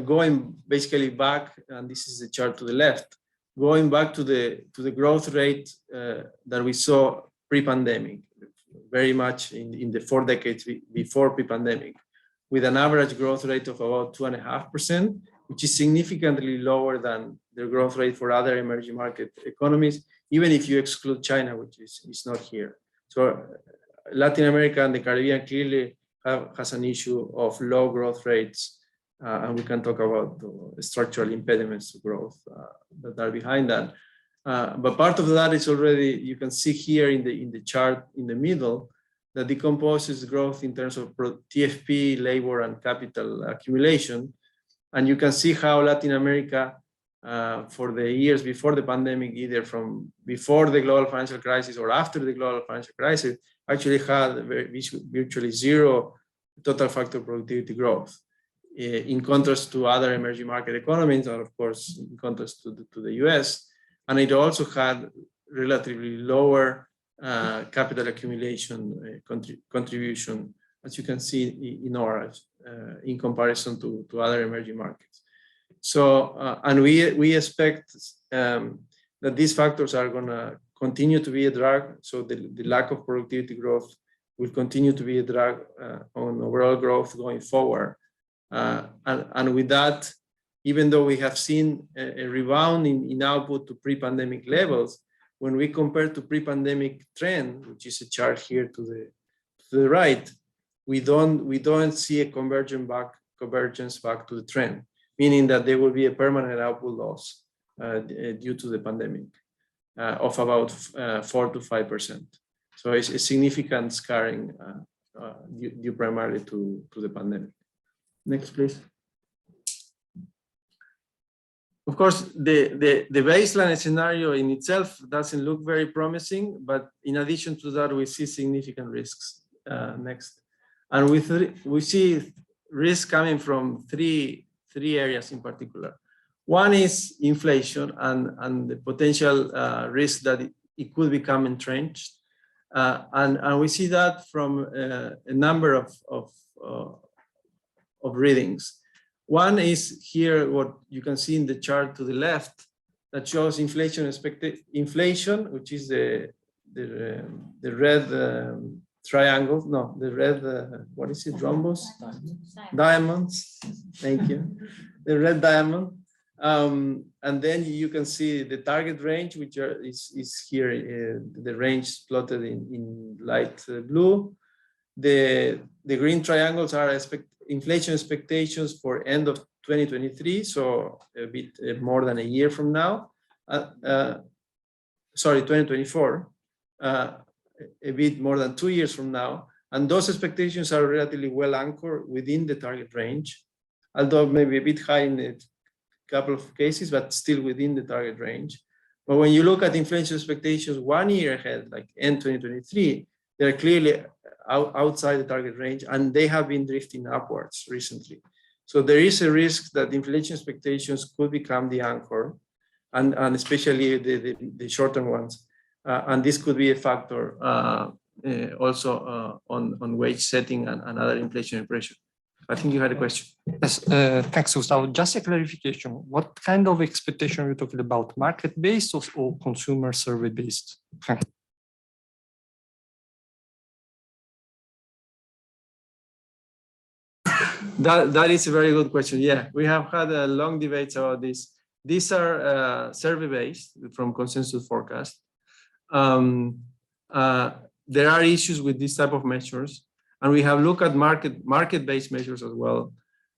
going basically back, and this is the chart to the left, going back to the growth rate that we saw pre-pandemic, very much in the 4 decades before pre-pandemic, with an average growth rate of about 2.5%, which is significantly lower than the growth rate for other emerging market economies, even if you exclude China, which is not here. So Latin America and the Caribbean clearly has an issue of low growth rates, and we can talk about the structural impediments to growth that are behind that. But part of that is already, you can see here in the chart in the middle, that decomposes growth in terms of TFP, labor, and capital accumulation. And you can see how Latin America, for the years before the pandemic, either from before the global financial crisis or after the global financial crisis, actually had virtually zero total factor productivity growth, in contrast to other emerging market economies, and of course, in contrast to the US. And it also had relatively lower capital accumulation contribution, as you can see in orange, in comparison to other emerging markets. So, and we expect that these factors are going to continue to be a drag. So the lack of productivity growth will continue to be a drag on overall growth going forward. And with that, even though we have seen a rebound in output to pre-pandemic levels, when we compare to pre-pandemic trend, which is a chart here to the right, we don't see a convergence back to the trend, meaning that there will be a permanent output loss due to the pandemic of about 4 to 5%. So it's a significant scarring due primarily to the pandemic. Next, please. Of course, the baseline scenario in itself doesn't look very promising, but in addition to that, we see significant risks. Next. And we see risks coming from three areas in particular. One is inflation and the potential risk that it could become entrenched. And we see that from a number of readings. One is here, what you can see in the chart to the left, that shows inflation which is the red triangle, no, the red, what is it, rhombus? Diamonds, thank you. The red diamond. And then you can see the target range, which is here, the range plotted in light blue. The green triangles are inflation expectations for end of 2023, so a bit more than a year from now. Sorry, 2024, a bit more than 2 years from now. And those expectations are relatively well anchored within the target range, although maybe a bit high in a couple of cases, but still within the target range. But when you look at inflation expectations 1 year ahead, like end 2023, they're clearly outside the target range, and they have been drifting upwards recently. So there is a risk that inflation expectations could become the anchor, and especially the short-term ones. And this could be a factor also on wage setting and other inflationary pressure. I think you had a question. Yes, thanks, Gustavo. Just a clarification. What kind of expectation are you talking about? Market-based or consumer survey-based? That is a very good question. Yeah, we have had a long debates about this. These are survey-based from consensus forecast. There are issues with this type of measures, and we have looked at market-based measures as well.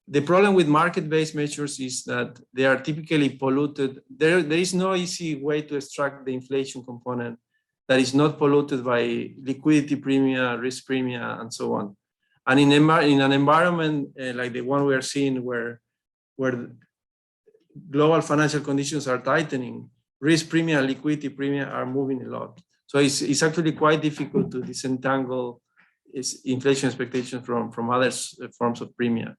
The problem with market-based measures is that they are typically polluted. There is no easy way to extract the inflation component that is not polluted by liquidity premia, risk premia, and so on. And in an environment like the one we are seeing, where global financial conditions are tightening, risk premia and liquidity premia are moving a lot. So it's actually quite difficult to disentangle inflation expectations from other forms of premia.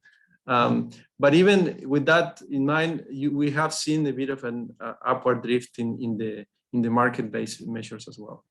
But even with that in mind, we have seen a bit of an upward drift in the market-based measures as well.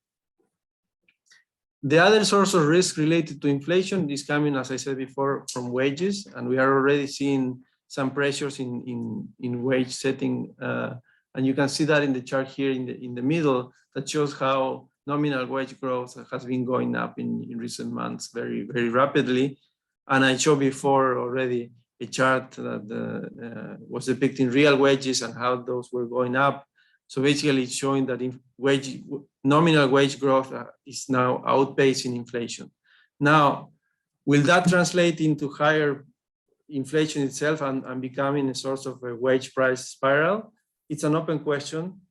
The other source of risk related to inflation is coming, as I said before, from wages, and we are already seeing some pressures in wage setting, and you can see that in the chart here in the middle that shows how nominal wage growth has been going up in recent months very, very rapidly. And I showed before already a chart that was depicting real wages and how those were going up. So basically it's showing that nominal wage growth is now outpacing inflation. Now, will that translate into higher inflation itself and becoming a source of a wage price spiral? It's an open question.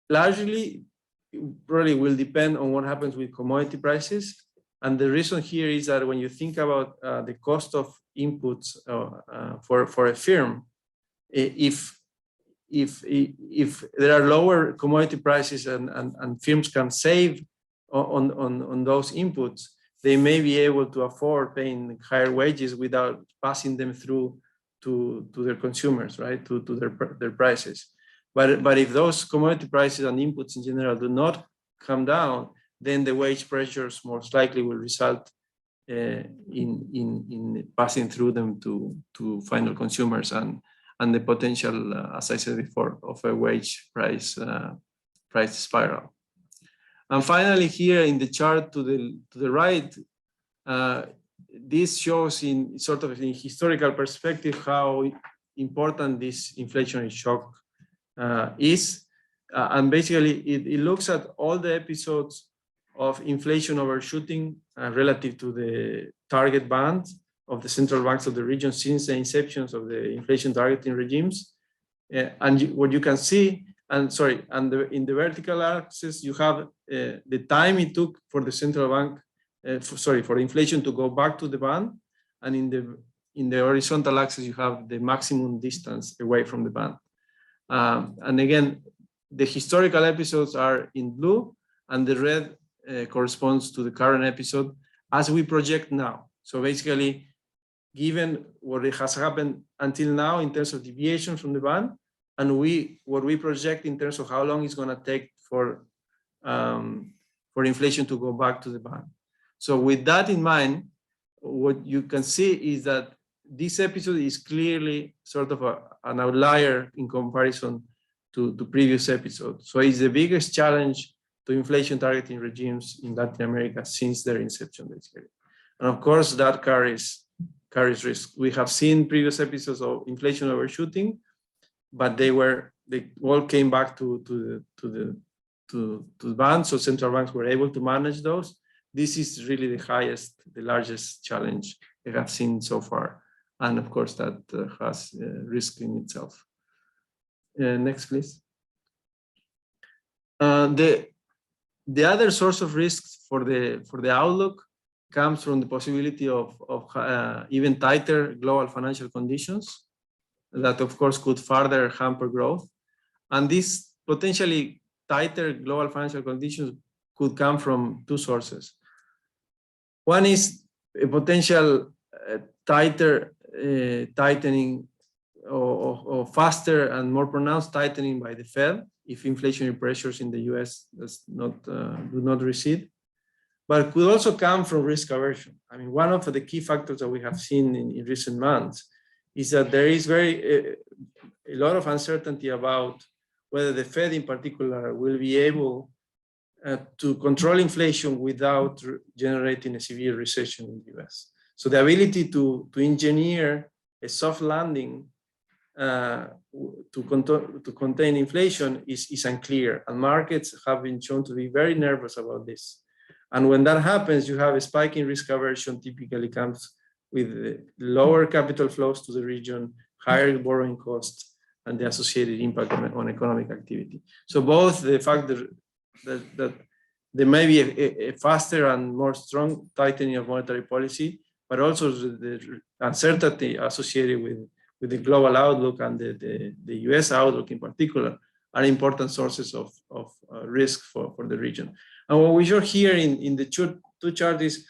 Largely, it probably will depend on what happens with commodity prices. And the reason here is that when you think about the cost of inputs for a firm, if there are lower commodity prices and firms can save on those inputs, they may be able to afford paying higher wages without passing them through to their consumers, right, to their prices. But if those commodity prices and inputs in general do not come down, then the wage pressures most likely will result in passing through them to final consumers and the potential, as I said before, of a wage price spiral. And finally, here in the chart to the right, this shows in sort of in historical perspective how important this inflationary shock is. And basically, it looks at all the episodes of inflation overshooting relative to the target band of the central banks of the region since the inceptions of the inflation targeting regimes. And what you can see, in the vertical axis, you have the time it took for the central bank, for inflation to go back to the band. And in the horizontal axis, you have the maximum distance away from the band. And again, the historical episodes are in blue, and the red corresponds to the current episode as we project now. So basically, given what has happened until now in terms of deviation from the band, and what we project in terms of how long it's going to take for inflation to go back to the band. So with that in mind, what you can see is that this episode is clearly sort of an outlier in comparison to previous episodes. So it's the biggest challenge to inflation targeting regimes in Latin America since their inception, basically. And of course, that carries risk. We have seen previous episodes of inflation overshooting, but they all came back to the banks, so central banks were able to manage those. This is really the largest challenge we have seen so far. And of course, that has risk in itself. Next, please. The other source of risks for the outlook comes from the possibility of even tighter global financial conditions that, of course, could further hamper growth. And these potentially tighter global financial conditions could come from two sources. One is a potential tightening or faster and more pronounced tightening by the Fed if inflationary pressures in the US do not recede. But it could also come from risk aversion. I mean, one of the key factors that we have seen in recent months is that there is a lot of uncertainty about whether the Fed in particular will be able to control inflation without generating a severe recession in the US. So the ability to engineer a soft landing to contain inflation is unclear, and markets have been shown to be very nervous about this. And when that happens, you have a spike in risk aversion, typically comes with lower capital flows to the region, higher borrowing costs, and the associated impact on economic activity. So both the fact that there may be a faster and more strong tightening of monetary policy, but also the uncertainty associated with the global outlook and the US outlook in particular are important sources of risk for the region. And what we show here in the two charts is,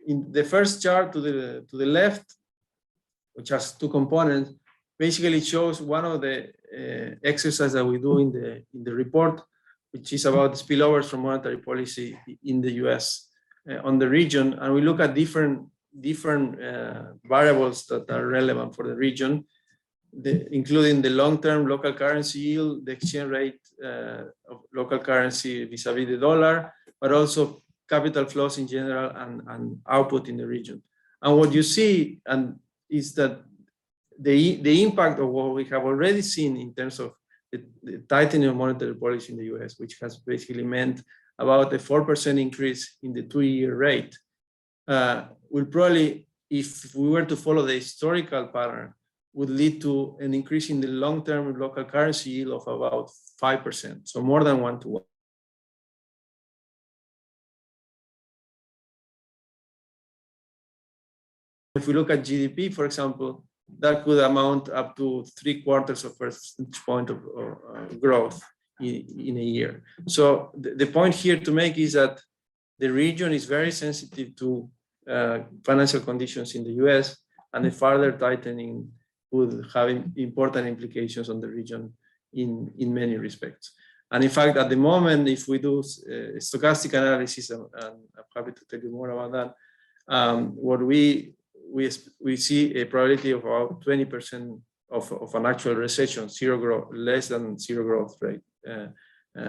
in the first chart to the left, which has two components, basically shows one of the exercises that we do in the report, which is about spillovers from monetary policy in the US on the region. And we look at different variables that are relevant for the region, including the long-term local currency yield, the exchange rate of local currency vis-a-vis the dollar, but also capital flows in general and output in the region. And what you see is that the impact of what we have already seen in terms of the tightening of monetary policy in the US, which has basically meant about a 4% increase in the 2-year rate, will probably, if we were to follow the historical pattern, would lead to an increase in the long-term local currency yield of about 5%, so more than 1-to-1. If we look at GDP, for example, that could amount up to 0.75 percentage point of growth in a year. So the point here to make is that the region is very sensitive to financial conditions in the US, and a further tightening would have important implications on the region in many respects. And in fact, at the moment, if we do stochastic analysis, and I'm happy to tell you more about that, what we see a probability of about 20% of an actual recession, zero growth, less than zero growth rate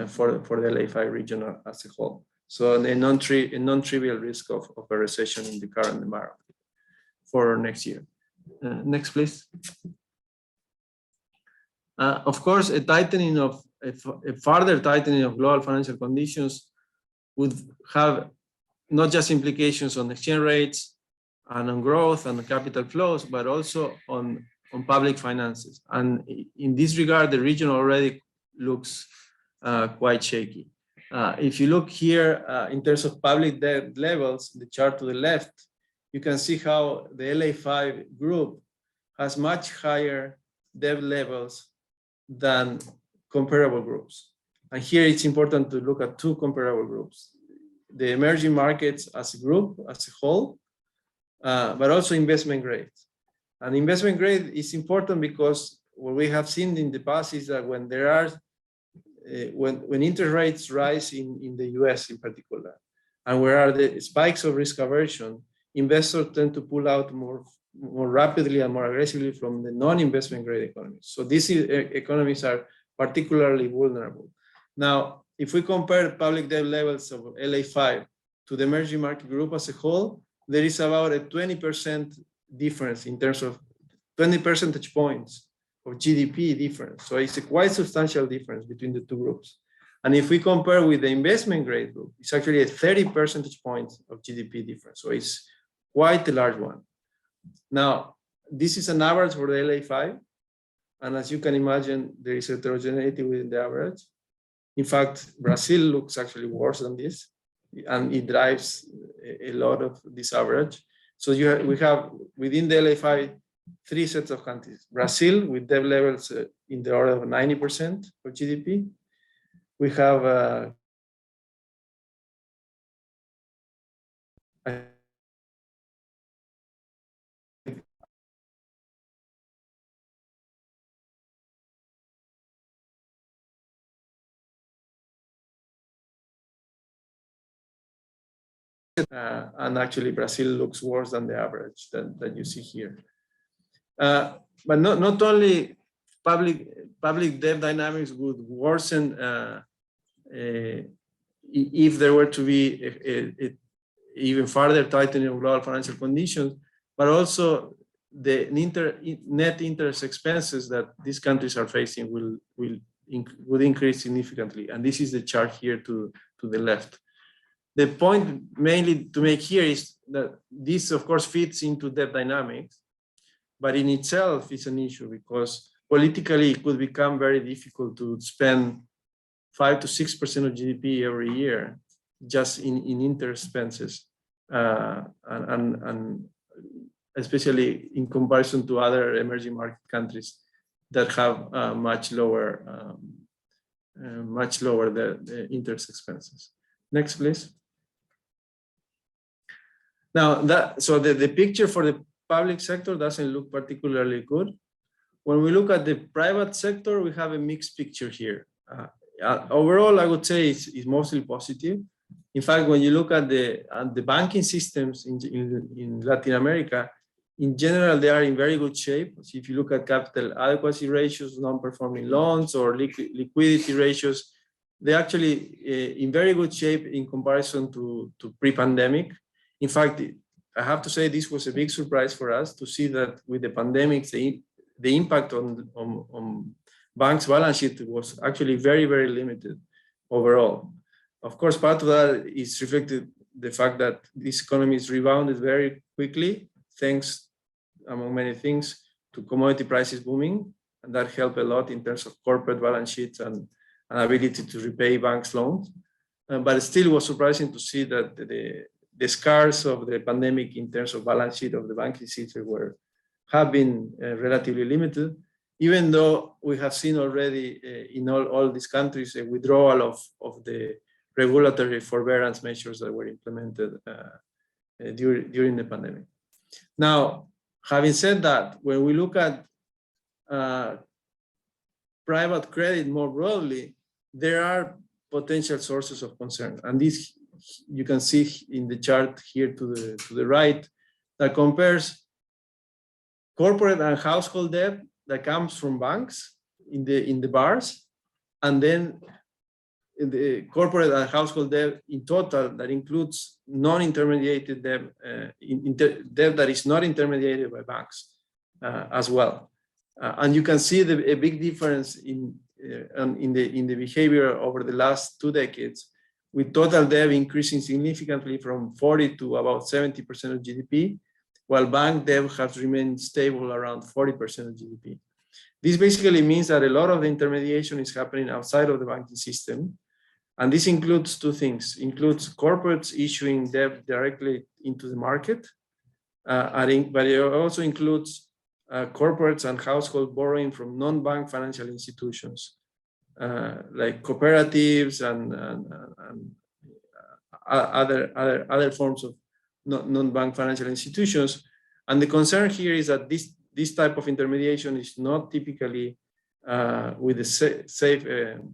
for the LA5 region as a whole. So a non-trivial risk of a recession in the current environment for next year. Next, please. Of course, a further tightening of global financial conditions would have not just implications on exchange rates and on growth and on capital flows, but also on public finances. And in this regard, the region already looks quite shaky. If you look here in terms of public debt levels, the chart to the left, you can see how the LA5 group has much higher debt levels than comparable groups. And here it's important to look at two comparable groups: the emerging markets as a group, as a whole, but also investment grade. And investment grade is important because what we have seen in the past is that when there are when interest rates rise in the US in particular, and where are the spikes of risk aversion, investors tend to pull out more more rapidly and more aggressively from the non-investment grade economies. So these economies are particularly vulnerable. Now, if we compare public debt levels of LA5 to the emerging market group as a whole, there is about a 20% difference in terms of 20 percentage points of GDP difference. So it's a quite substantial difference between the two groups. And if we compare with the investment grade group, it's actually a 30 percentage points of GDP difference. So it's quite a large one. Now, this is an average for the LA5. And as you can imagine, there is heterogeneity within the average. In fact, Brazil looks actually worse than this, and it drives a lot of this average. So we have within the LA5, 3 sets of countries. Brazil with debt levels in the order of 90% of GDP. We have and actually Brazil looks worse than the average that you see here. But not only public debt dynamics would worsen if there were to be a even further tightening of global financial conditions, but also the net interest expenses that these countries are facing would increase significantly. And this is the chart here to the left. The point mainly to make here is that this, of course, fits into debt dynamics, but in itself it's an issue because politically it could become very difficult to spend 5 to 6% of GDP every year just in interest expenses, and especially in comparison to other emerging market countries that have much lower the interest expenses. Next, please. Now, the picture for the public sector doesn't look particularly good. When we look at the private sector, we have a mixed picture here. Overall, I would say it's mostly positive. In fact, when you look at the banking systems in Latin America, in general, they are in very good shape. So if you look at capital adequacy ratios, non-performing loans, or liquidity ratios, they're actually in very good shape in comparison to pre-pandemic. In fact, I have to say this was a big surprise for us to see that with the pandemic, the impact on banks' balance sheet was actually very, very limited overall. Of course, part of that is reflected the fact that this economy is rebounded very quickly, thanks, among many things, to commodity prices booming, and that helped a lot in terms of corporate balance sheets and ability to repay banks' loans. But it still was surprising to see that the scars of the pandemic in terms of balance sheet of the banking sector have been relatively limited, even though we have seen already in all these countries a withdrawal of the regulatory forbearance measures that were implemented during the pandemic. Now, having said that, when we look at private credit more broadly, there are potential sources of concern. And this you can see in the chart here to the right that compares corporate and household debt that comes from banks in the bars, and then in the corporate and household debt in total that includes non-intermediated debt, debt that is not intermediated by banks as well. And you can see a big difference in the behavior over the last 2 decades, with total debt increasing significantly from 40 to about 70% of GDP, while bank debt has remained stable around 40% of GDP. This basically means that a lot of the intermediation is happening outside of the banking system. And this includes 2 things. It includes corporates issuing debt directly into the market, but it also includes corporates and household borrowing from non-bank financial institutions, like cooperatives and other forms of non-bank financial institutions. And the concern here is that this type of intermediation is not typically with the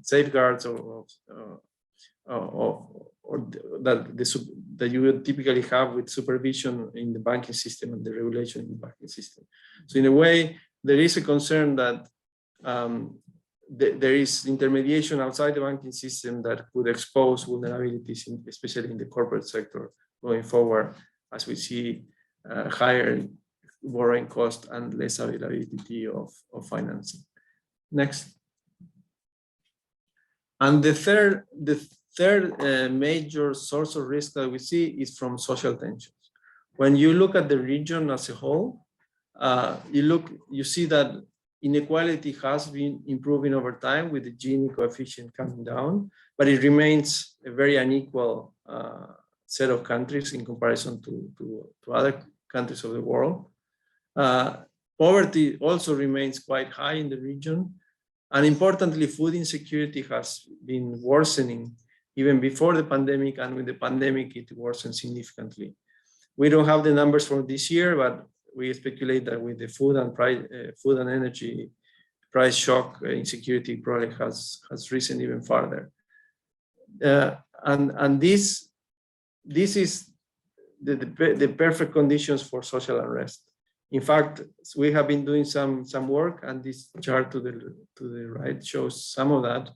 safeguards or that that you would typically have with supervision in the banking system and the regulation in the banking system. So in a way, there is a concern that there is intermediation outside the banking system that could expose vulnerabilities, especially in the corporate sector going forward, as we see higher borrowing cost and less availability of financing. Next. And the third major source of risk that we see is from social tensions. When you look at the region as a whole, you see that inequality has been improving over time with the Gini coefficient coming down, but it remains a very unequal set of countries in comparison to other countries of the world. Poverty also remains quite high in the region. And importantly, food insecurity has been worsening even before the pandemic, and with the pandemic, it worsened significantly. We don't have the numbers for this year, but we speculate that with the food and energy price shock, insecurity probably has risen even further. And this is the perfect conditions for social unrest. In fact, we have been doing some work, and this chart to the right shows some of that.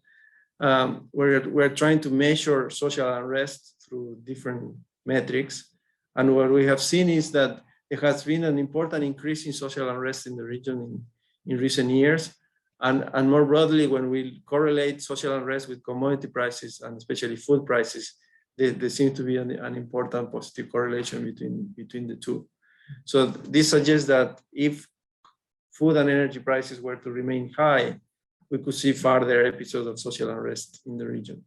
We're trying to measure social unrest through different metrics. And what we have seen is that there has been an important increase in social unrest in the region in recent years. And more broadly, when we correlate social unrest with commodity prices, and especially food prices, there seems to be an important positive correlation between the two. So this suggests that if food and energy prices were to remain high, we could see further episodes of social unrest in the region.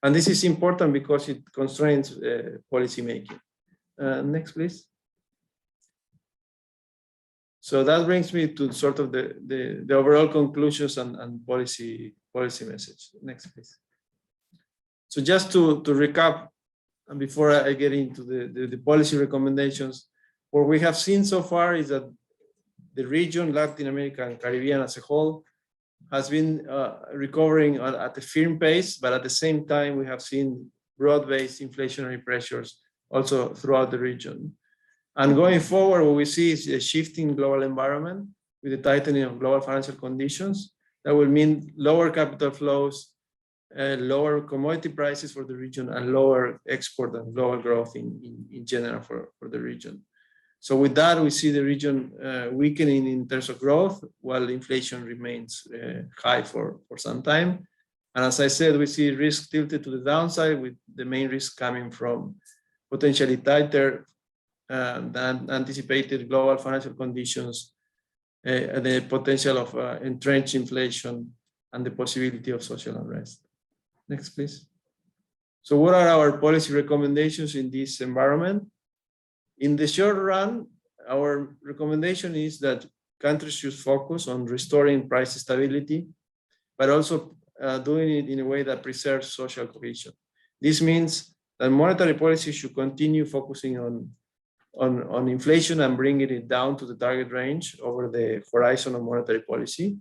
And this is important because it constrains policy making. Next, please. So that brings me to sort of the overall conclusions and policy message. Next, please. So just to recap, and before I get into the policy recommendations, what we have seen so far is that the region, Latin America and Caribbean as a whole, has been recovering at a firm pace, but at the same time, we have seen broad-based inflationary pressures also throughout the region. And going forward, what we see is a shifting global environment with the tightening of global financial conditions that will mean lower capital flows, lower commodity prices for the region, and lower export and global growth in general for the region. So with that, we see the region weakening in terms of growth, while inflation remains high for some time. And as I said, we see risk tilted to the downside, with the main risk coming from potentially tighter than anticipated global financial conditions, the potential of entrenched inflation, and the possibility of social unrest. Next, please. So what are our policy recommendations in this environment? In the short run, our recommendation is that countries should focus on restoring price stability, but also doing it in a way that preserves social cohesion. This means that monetary policy should continue focusing on inflation and bringing it down to the target range over the horizon of monetary policy.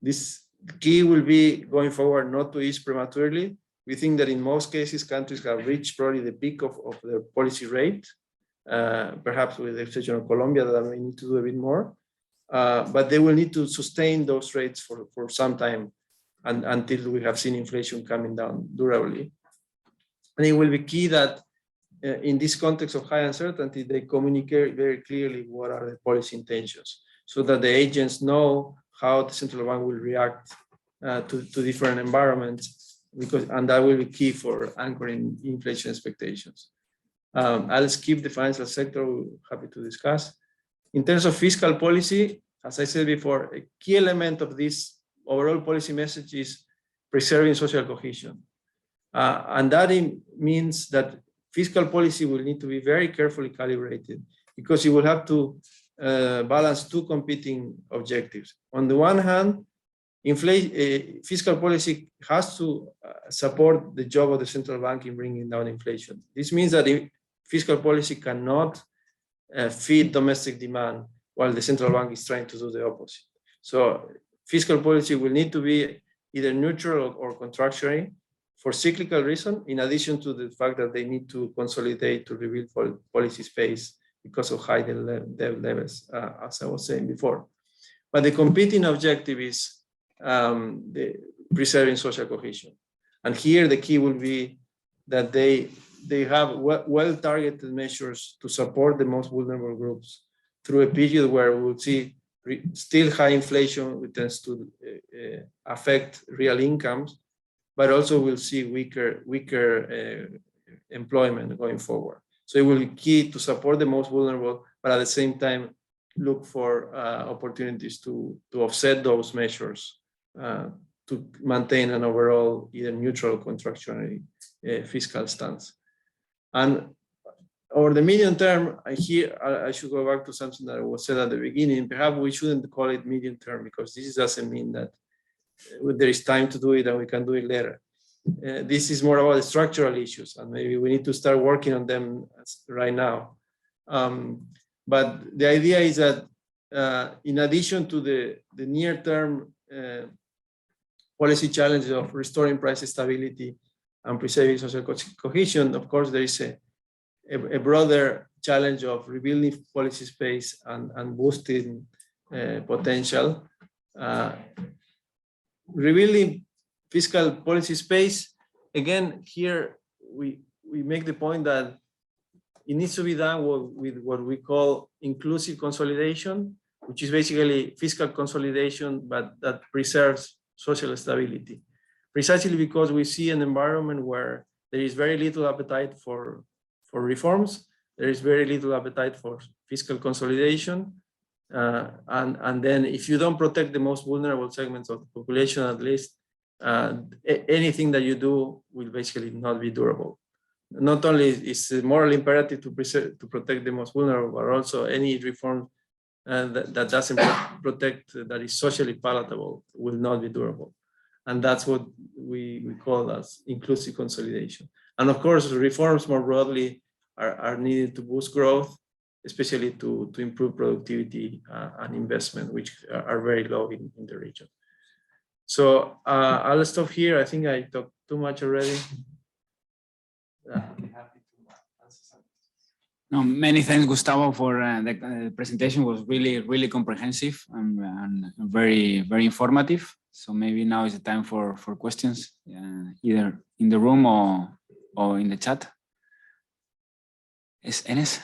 This key will be going forward not to ease prematurely. We think that in most cases, countries have reached probably the peak of their policy rate. Perhaps with the exception of Colombia, that may need to do a bit more, but they will need to sustain those rates for some time until we have seen inflation coming down durably. And it will be key that in this context of high uncertainty, they communicate very clearly what are the policy intentions, so that the agents know how the central bank will react to different environments, and that will be key for anchoring inflation expectations. I'll skip the financial sector, we're happy to discuss. In terms of fiscal policy, as I said before, a key element of this overall policy message is preserving social cohesion. And that means that fiscal policy will need to be very carefully calibrated, because you will have to balance two competing objectives. On the one hand, fiscal policy has to support the job of the central bank in bringing down inflation. This means that fiscal policy cannot feed domestic demand while the central bank is trying to do the opposite. So fiscal policy will need to be either neutral or contractionary. for cyclical reason, in addition to the fact that they need to consolidate to rebuild policy space because of high debt levels, as I was saying before. But the competing objective is the preserving social cohesion. And here the key will be that they have well-targeted measures to support the most vulnerable groups through a period where we'll see still high inflation, which tends to affect real incomes, but also we'll see weaker employment going forward. So it will be key to support the most vulnerable, but at the same time, look for opportunities to offset those measures to maintain an overall either neutral or contractionary fiscal stance. And over the medium term, I should go back to something that was said at the beginning. Perhaps we shouldn't call it medium term, because this doesn't mean that there is time to do it and we can do it later. This is more about the structural issues, and maybe we need to start working on them right now. But the idea is that in addition to the near-term policy challenges of restoring price stability and preserving social cohesion, of course, there is a broader challenge of rebuilding policy space and boosting potential. Rebuilding fiscal policy space, again, here we make the point that it needs to be done with what we call inclusive consolidation, which is basically fiscal consolidation, but that preserves social stability. Precisely because we see an environment where there is very little appetite for reforms, there is very little appetite for fiscal consolidation, and then if you don't protect the most vulnerable segments of the population, at least, anything that you do will basically not be durable. Not only is it moral imperative to protect the most vulnerable, but also any reform that doesn't protect, that is socially palatable, will not be durable. And that's what we call as inclusive consolidation. And of course, reforms more broadly are needed to boost growth, especially to improve productivity and investment, which are very low in the region. So I'll stop here. I think I talked too much already. I'll be happy to answer something. No, many thanks, Gustavo, for the presentation. Was really comprehensive and very informative. So maybe now is the time for questions, either in the room or in the chat. Is Enes?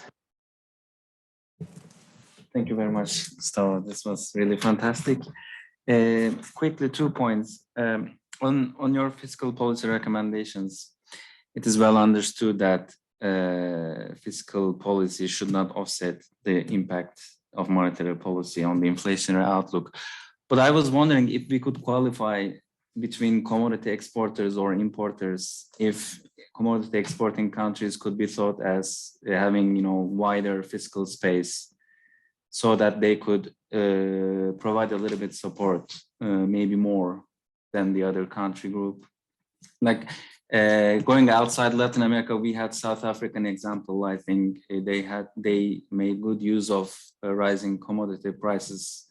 Thank you very much, Gustavo. This was really fantastic. Quickly, 2 points. On your fiscal policy recommendations, it is well understood that fiscal policy should not offset the impact of monetary policy on the inflationary outlook. But I was wondering if we could qualify between commodity exporters or importers, if commodity exporting countries could be thought as having, wider fiscal space, so that they could provide a little bit support, maybe more than the other country group. Like going outside Latin America, we had South African example. I think they made good use of rising commodity prices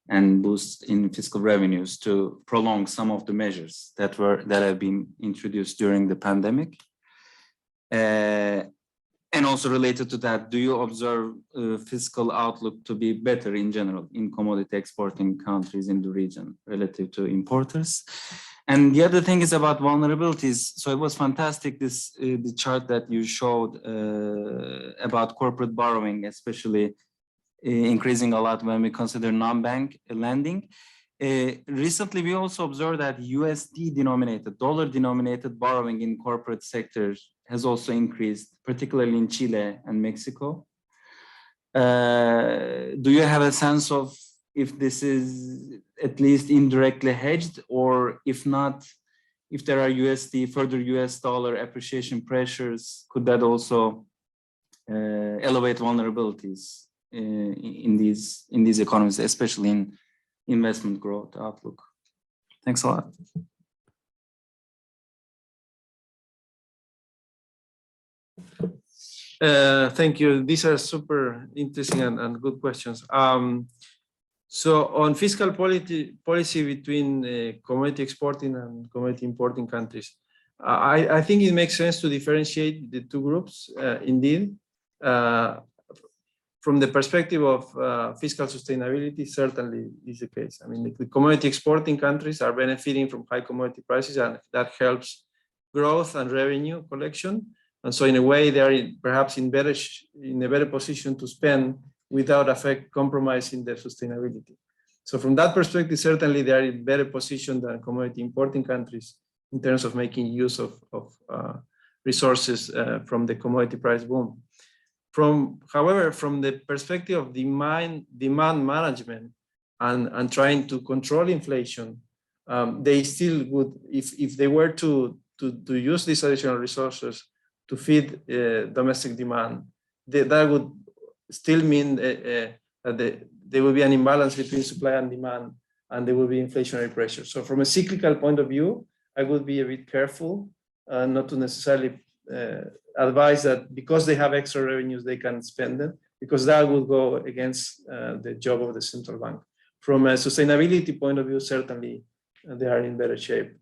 and boost in fiscal revenues to prolong some of the measures that have been introduced during the pandemic. And also related to that, do you observe fiscal outlook to be better in general in commodity exporting countries in the region relative to importers? And the other thing is about vulnerabilities. So it was fantastic, the chart that you showed about corporate borrowing, especially increasing a lot when we consider non-bank lending. Recently, we also observed that USD denominated, dollar denominated borrowing in corporate sectors has also increased, particularly in Chile and Mexico. Do you have a sense of if this is at least indirectly hedged, or if not, if there are further US dollar appreciation pressures, could that also elevate vulnerabilities in these economies, especially in investment growth outlook? Thanks a lot. Thank you. These are super interesting and good questions. So on fiscal policy between commodity exporting and commodity importing countries, I think it makes sense to differentiate the two groups, indeed. From the perspective of fiscal sustainability, certainly is the case. I mean, the commodity exporting countries are benefiting from high commodity prices, and that helps growth and revenue collection. And so in a way, they are perhaps in a better position to spend without compromising their sustainability. So from that perspective, certainly they are in better position than commodity importing countries in terms of making use of resources from the commodity price boom. However, from the perspective of demand management and trying to control inflation, they still would, if they were to use these additional resources to feed domestic demand, that would still mean that there will be an imbalance between supply and demand, and there will be inflationary pressure. So from a cyclical point of view, I would be a bit careful not to necessarily advise that because they have extra revenues, they can spend them, because that will go against the job of the central bank. From a sustainability point of view, certainly they are in better shape.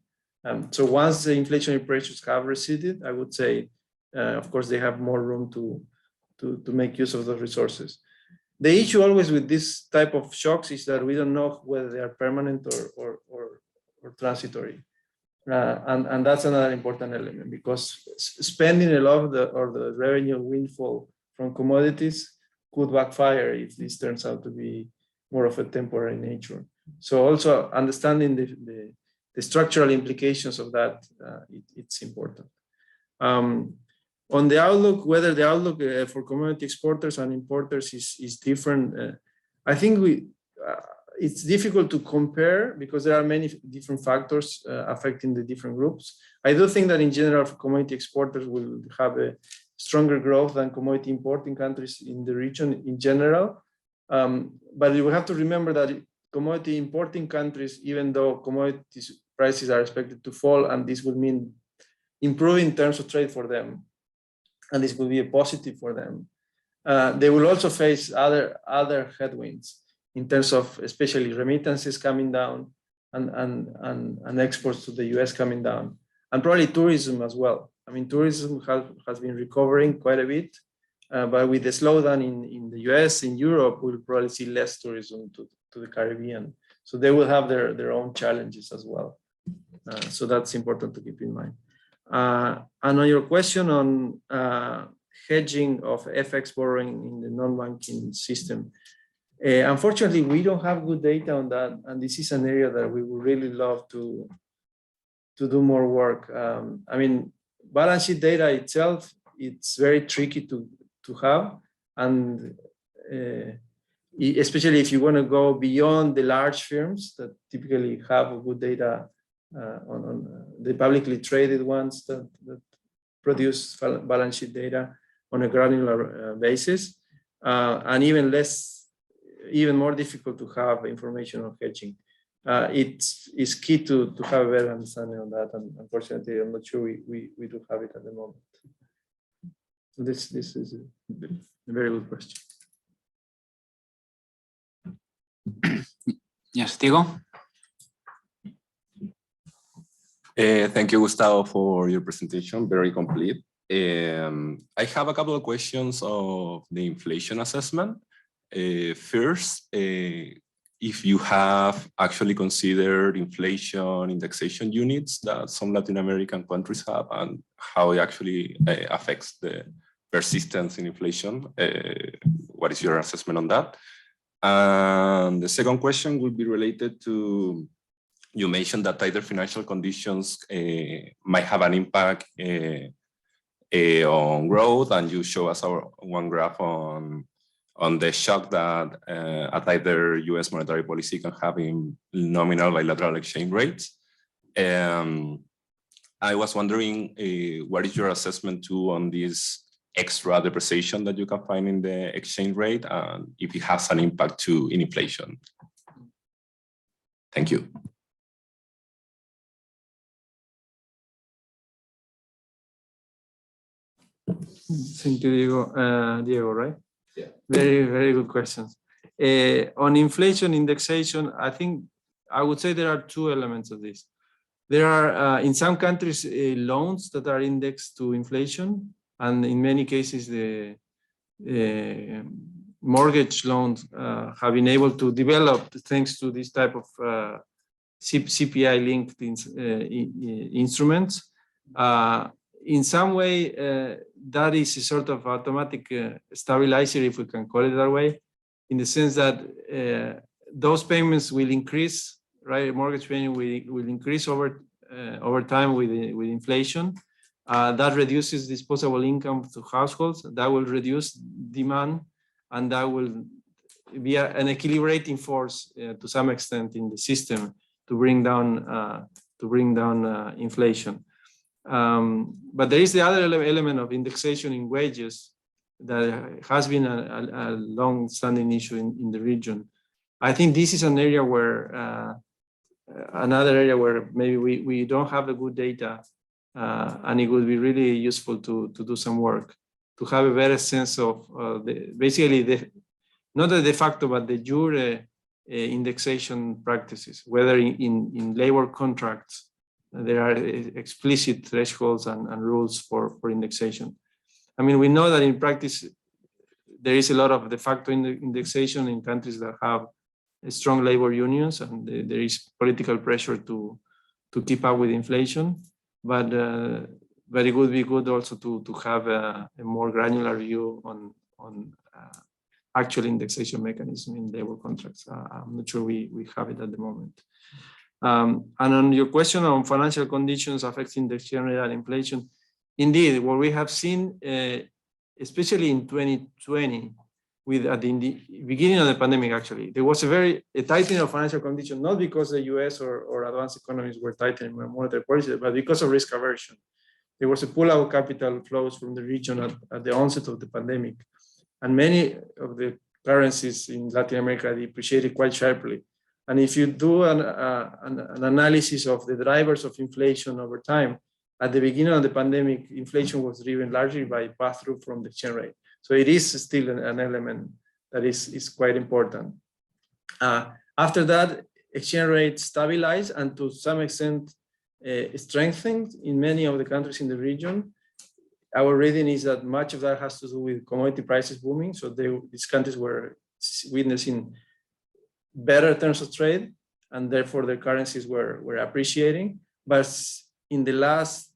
So once the inflationary pressures have receded, I would say, of course, they have more room to make use of those resources. The issue always with this type of shocks is that we don't know whether they are permanent or transitory. And that's another important element, because spending a lot of the revenue windfall from commodities could backfire if this turns out to be more of a temporary nature. So also understanding the structural implications of that, it's important. On the outlook, whether the outlook for commodity exporters and importers is different, I think it's difficult to compare because there are many different factors affecting the different groups. I do think that in general, commodity exporters will have a stronger growth than commodity importing countries in the region in general. But you will have to remember that commodity importing countries, even though commodities prices are expected to fall, and this will mean improving terms of trade for them, and this will be a positive for them, they will also face other headwinds in terms of especially remittances coming down and exports to the US coming down, and probably tourism as well. I mean, tourism has been recovering quite a bit, but with the slowdown in the US, in Europe, we'll probably see less tourism to the Caribbean. So they will have their own challenges as well. So that's important to keep in mind. And on your question on hedging of FX borrowing in the non-banking system, unfortunately, we don't have good data on that, and this is an area that we would really love to do more work. I mean, balance sheet data itself, it's very tricky to have, and especially if you want to go beyond the large firms that typically have good data on the publicly traded ones that produce balance sheet data on a granular basis, and even more difficult to have information on hedging. It's key to have a better understanding on that, and unfortunately, I'm not sure we do have it at the moment. So this is a very good question. Yes, Diego. Thank you, Gustavo, for your presentation. Very complete. I have a couple of questions of the inflation assessment. First, if you have actually considered inflation indexation units that some Latin American countries have, and how it actually affects the persistence in inflation. What is your assessment on that? And the second question would be related to, you mentioned that tighter financial conditions might have an impact on growth, and you show us one graph on the shock that a tighter US monetary policy can have in nominal bilateral exchange rates. I was wondering, what is your assessment too on this extra depreciation that you can find in the exchange rate, and if it has an impact too in inflation? Thank you. Thank you, Diego, right? Yeah. Very, very good questions. On inflation indexation, I think I would say there are two elements of this. There are, in some countries, loans that are indexed to inflation, and in many cases, the mortgage loans have been able to develop thanks to this type of CPI-linked instruments. In some way, that is a sort of automatic stabilizer, if we can call it that way, in the sense that those payments will increase, right? Mortgage payment will increase over time with inflation. That reduces disposable income to households. That will reduce demand, and that will be an equilibrating force to some extent in the system to bring down inflation. But there is the other element of indexation in wages that has been a long-standing issue in the region. I think this is an area where another area where maybe we don't have the good data, and it would be really useful to do some work to have a better sense of not the de facto but the jure indexation practices, whether in labor contracts there are explicit thresholds and rules for indexation. I mean, we know that in practice there is a lot of de facto indexation in countries that have strong labor unions, and there is political pressure to keep up with inflation. But it would be good also to have a more granular view on actual indexation mechanism in labor contracts. I'm not sure we have it at the moment. And on your question on financial conditions affecting the exchange rate and inflation, indeed, what we have seen, especially in 2020, at the beginning of the pandemic, actually, there was a tightening of financial conditions, not because the US or advanced economies were tightening monetary policy, but because of risk aversion. There was a pull out of capital flows from the region at the onset of the pandemic. And many of the currencies in Latin America depreciated quite sharply. And if you do an analysis of the drivers of inflation over time, at the beginning of the pandemic, inflation was driven largely by pass-through from the exchange rate. So it is still an element that is quite important. After that, exchange rate stabilized and to some extent strengthened in many of the countries in the region. Our reading is that much of that has to do with commodity prices booming. So these countries were witnessing better terms of trade, and therefore their currencies were appreciating. But in the last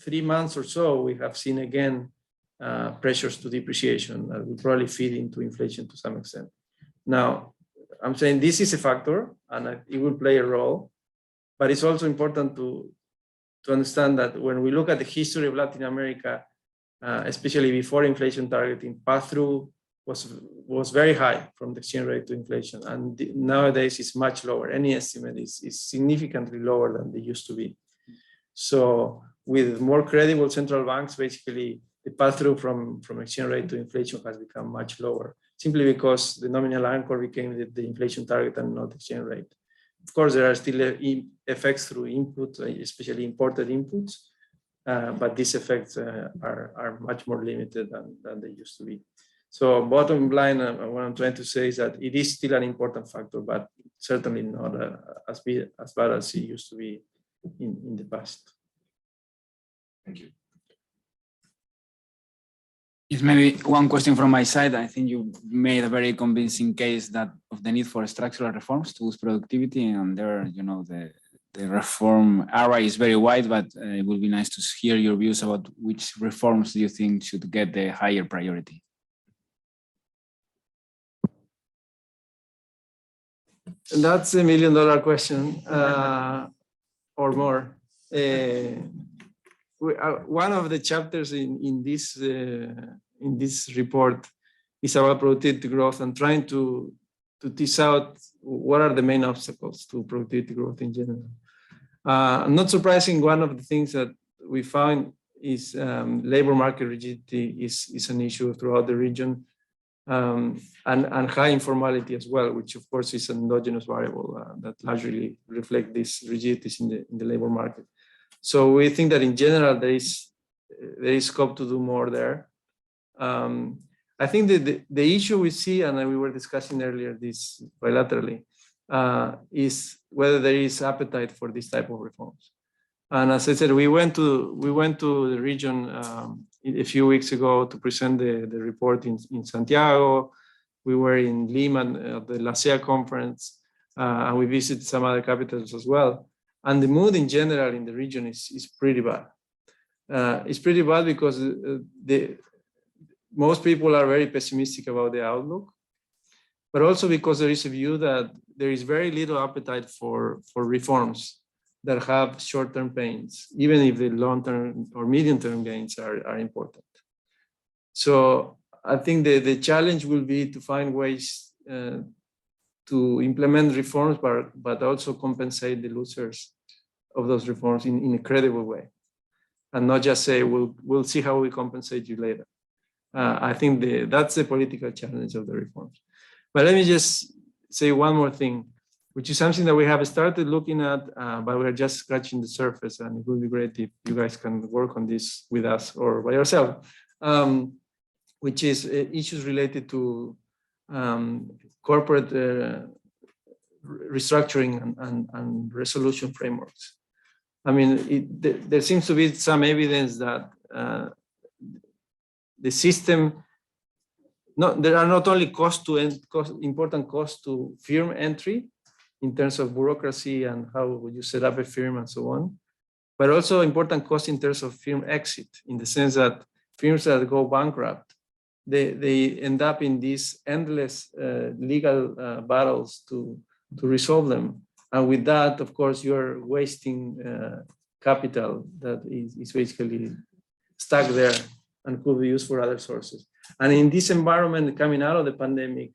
3 months or so, we have seen again pressures to depreciation that will probably feed into inflation to some extent. Now, I'm saying this is a factor and it will play a role, but it's also important to understand that when we look at the history of Latin America, especially before inflation targeting, pass-through was very high from the exchange rate to inflation, and nowadays it's much lower. Any estimate is significantly lower than they used to be. So with more credible central banks, basically the pass-through from exchange rate to inflation has become much lower, simply because the nominal anchor became the inflation target and not the exchange rate. Of course, there are still effects through inputs, especially imported inputs, but these effects are much more limited than they used to be. So bottom line, what I'm trying to say is that it is still an important factor, but certainly not as bad as it used to be in the past. Thank you. Yes, maybe one question from my side. I think you made a very convincing case of the need for structural reforms to boost productivity, and there, the reform area is very wide, but it would be nice to hear your views about which reforms do you think should get the higher priority. That's $1 million question, or more. One of the chapters in this report is about productivity growth and trying to tease out what are the main obstacles to productivity growth in general. Not surprising, one of the things that we found is labor market rigidity is an issue throughout the region, and high informality as well, which of course is an endogenous variable that largely reflect these rigidities in the labor market. So we think that in general there is scope to do more there. I think that the issue we see, and we were discussing earlier this bilaterally, is whether there is appetite for this type of reforms. And as I said, we went to the region a few weeks ago to present the report in Santiago. We were in Lima at the LAC conference, and we visited some other capitals as well. And the mood in general in the region is pretty bad. It's pretty bad because most people are very pessimistic about the outlook, but also because there is a view that there is very little appetite for reforms that have short-term pains, even if the long-term or medium-term gains are important. So I think the challenge will be to find ways to implement reforms, but also compensate the losers of those reforms in a credible way, and not just say, we'll see how we compensate you later. I think that's the political challenge of the reforms. But let me just say one more thing, which is something that we have started looking at, but we're just scratching the surface, and it would be great if you guys can work on this with us or by yourself, which is issues related to corporate restructuring and resolution frameworks. I mean, there seems to be some evidence that the system, there are not only important costs to firm entry in terms of bureaucracy and how would you set up a firm and so on, but also important costs in terms of firm exit, in the sense that firms that go bankrupt, they end up in these endless legal battles to resolve them. And with that, of course, you're wasting capital that is basically stuck there and could be used for other sources. And in this environment coming out of the pandemic,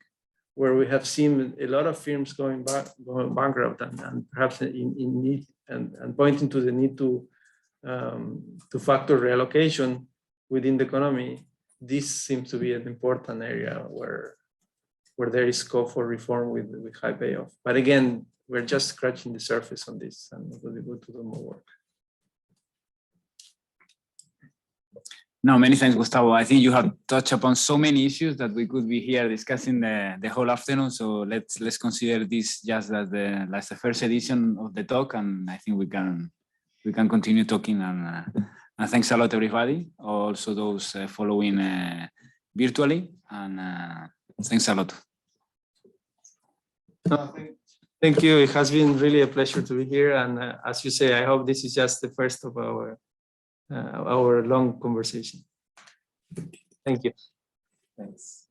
where we have seen a lot of firms going bankrupt and perhaps in need and pointing to the need to factor reallocation within the economy, this seems to be an important area where there is scope for reform with high payoff. But again, we're just scratching the surface on this, and it will be good to do more work. No, many thanks, Gustavo. I think you have touched upon so many issues that we could be here discussing the whole afternoon. So let's consider this just as the first edition of the talk, and I think we can continue talking. And thanks a lot, everybody. Also those following virtually, and thanks a lot. Thank you. It has been really a pleasure to be here. And as you say, I hope this is just the first of our long conversation. Thank you. Thanks.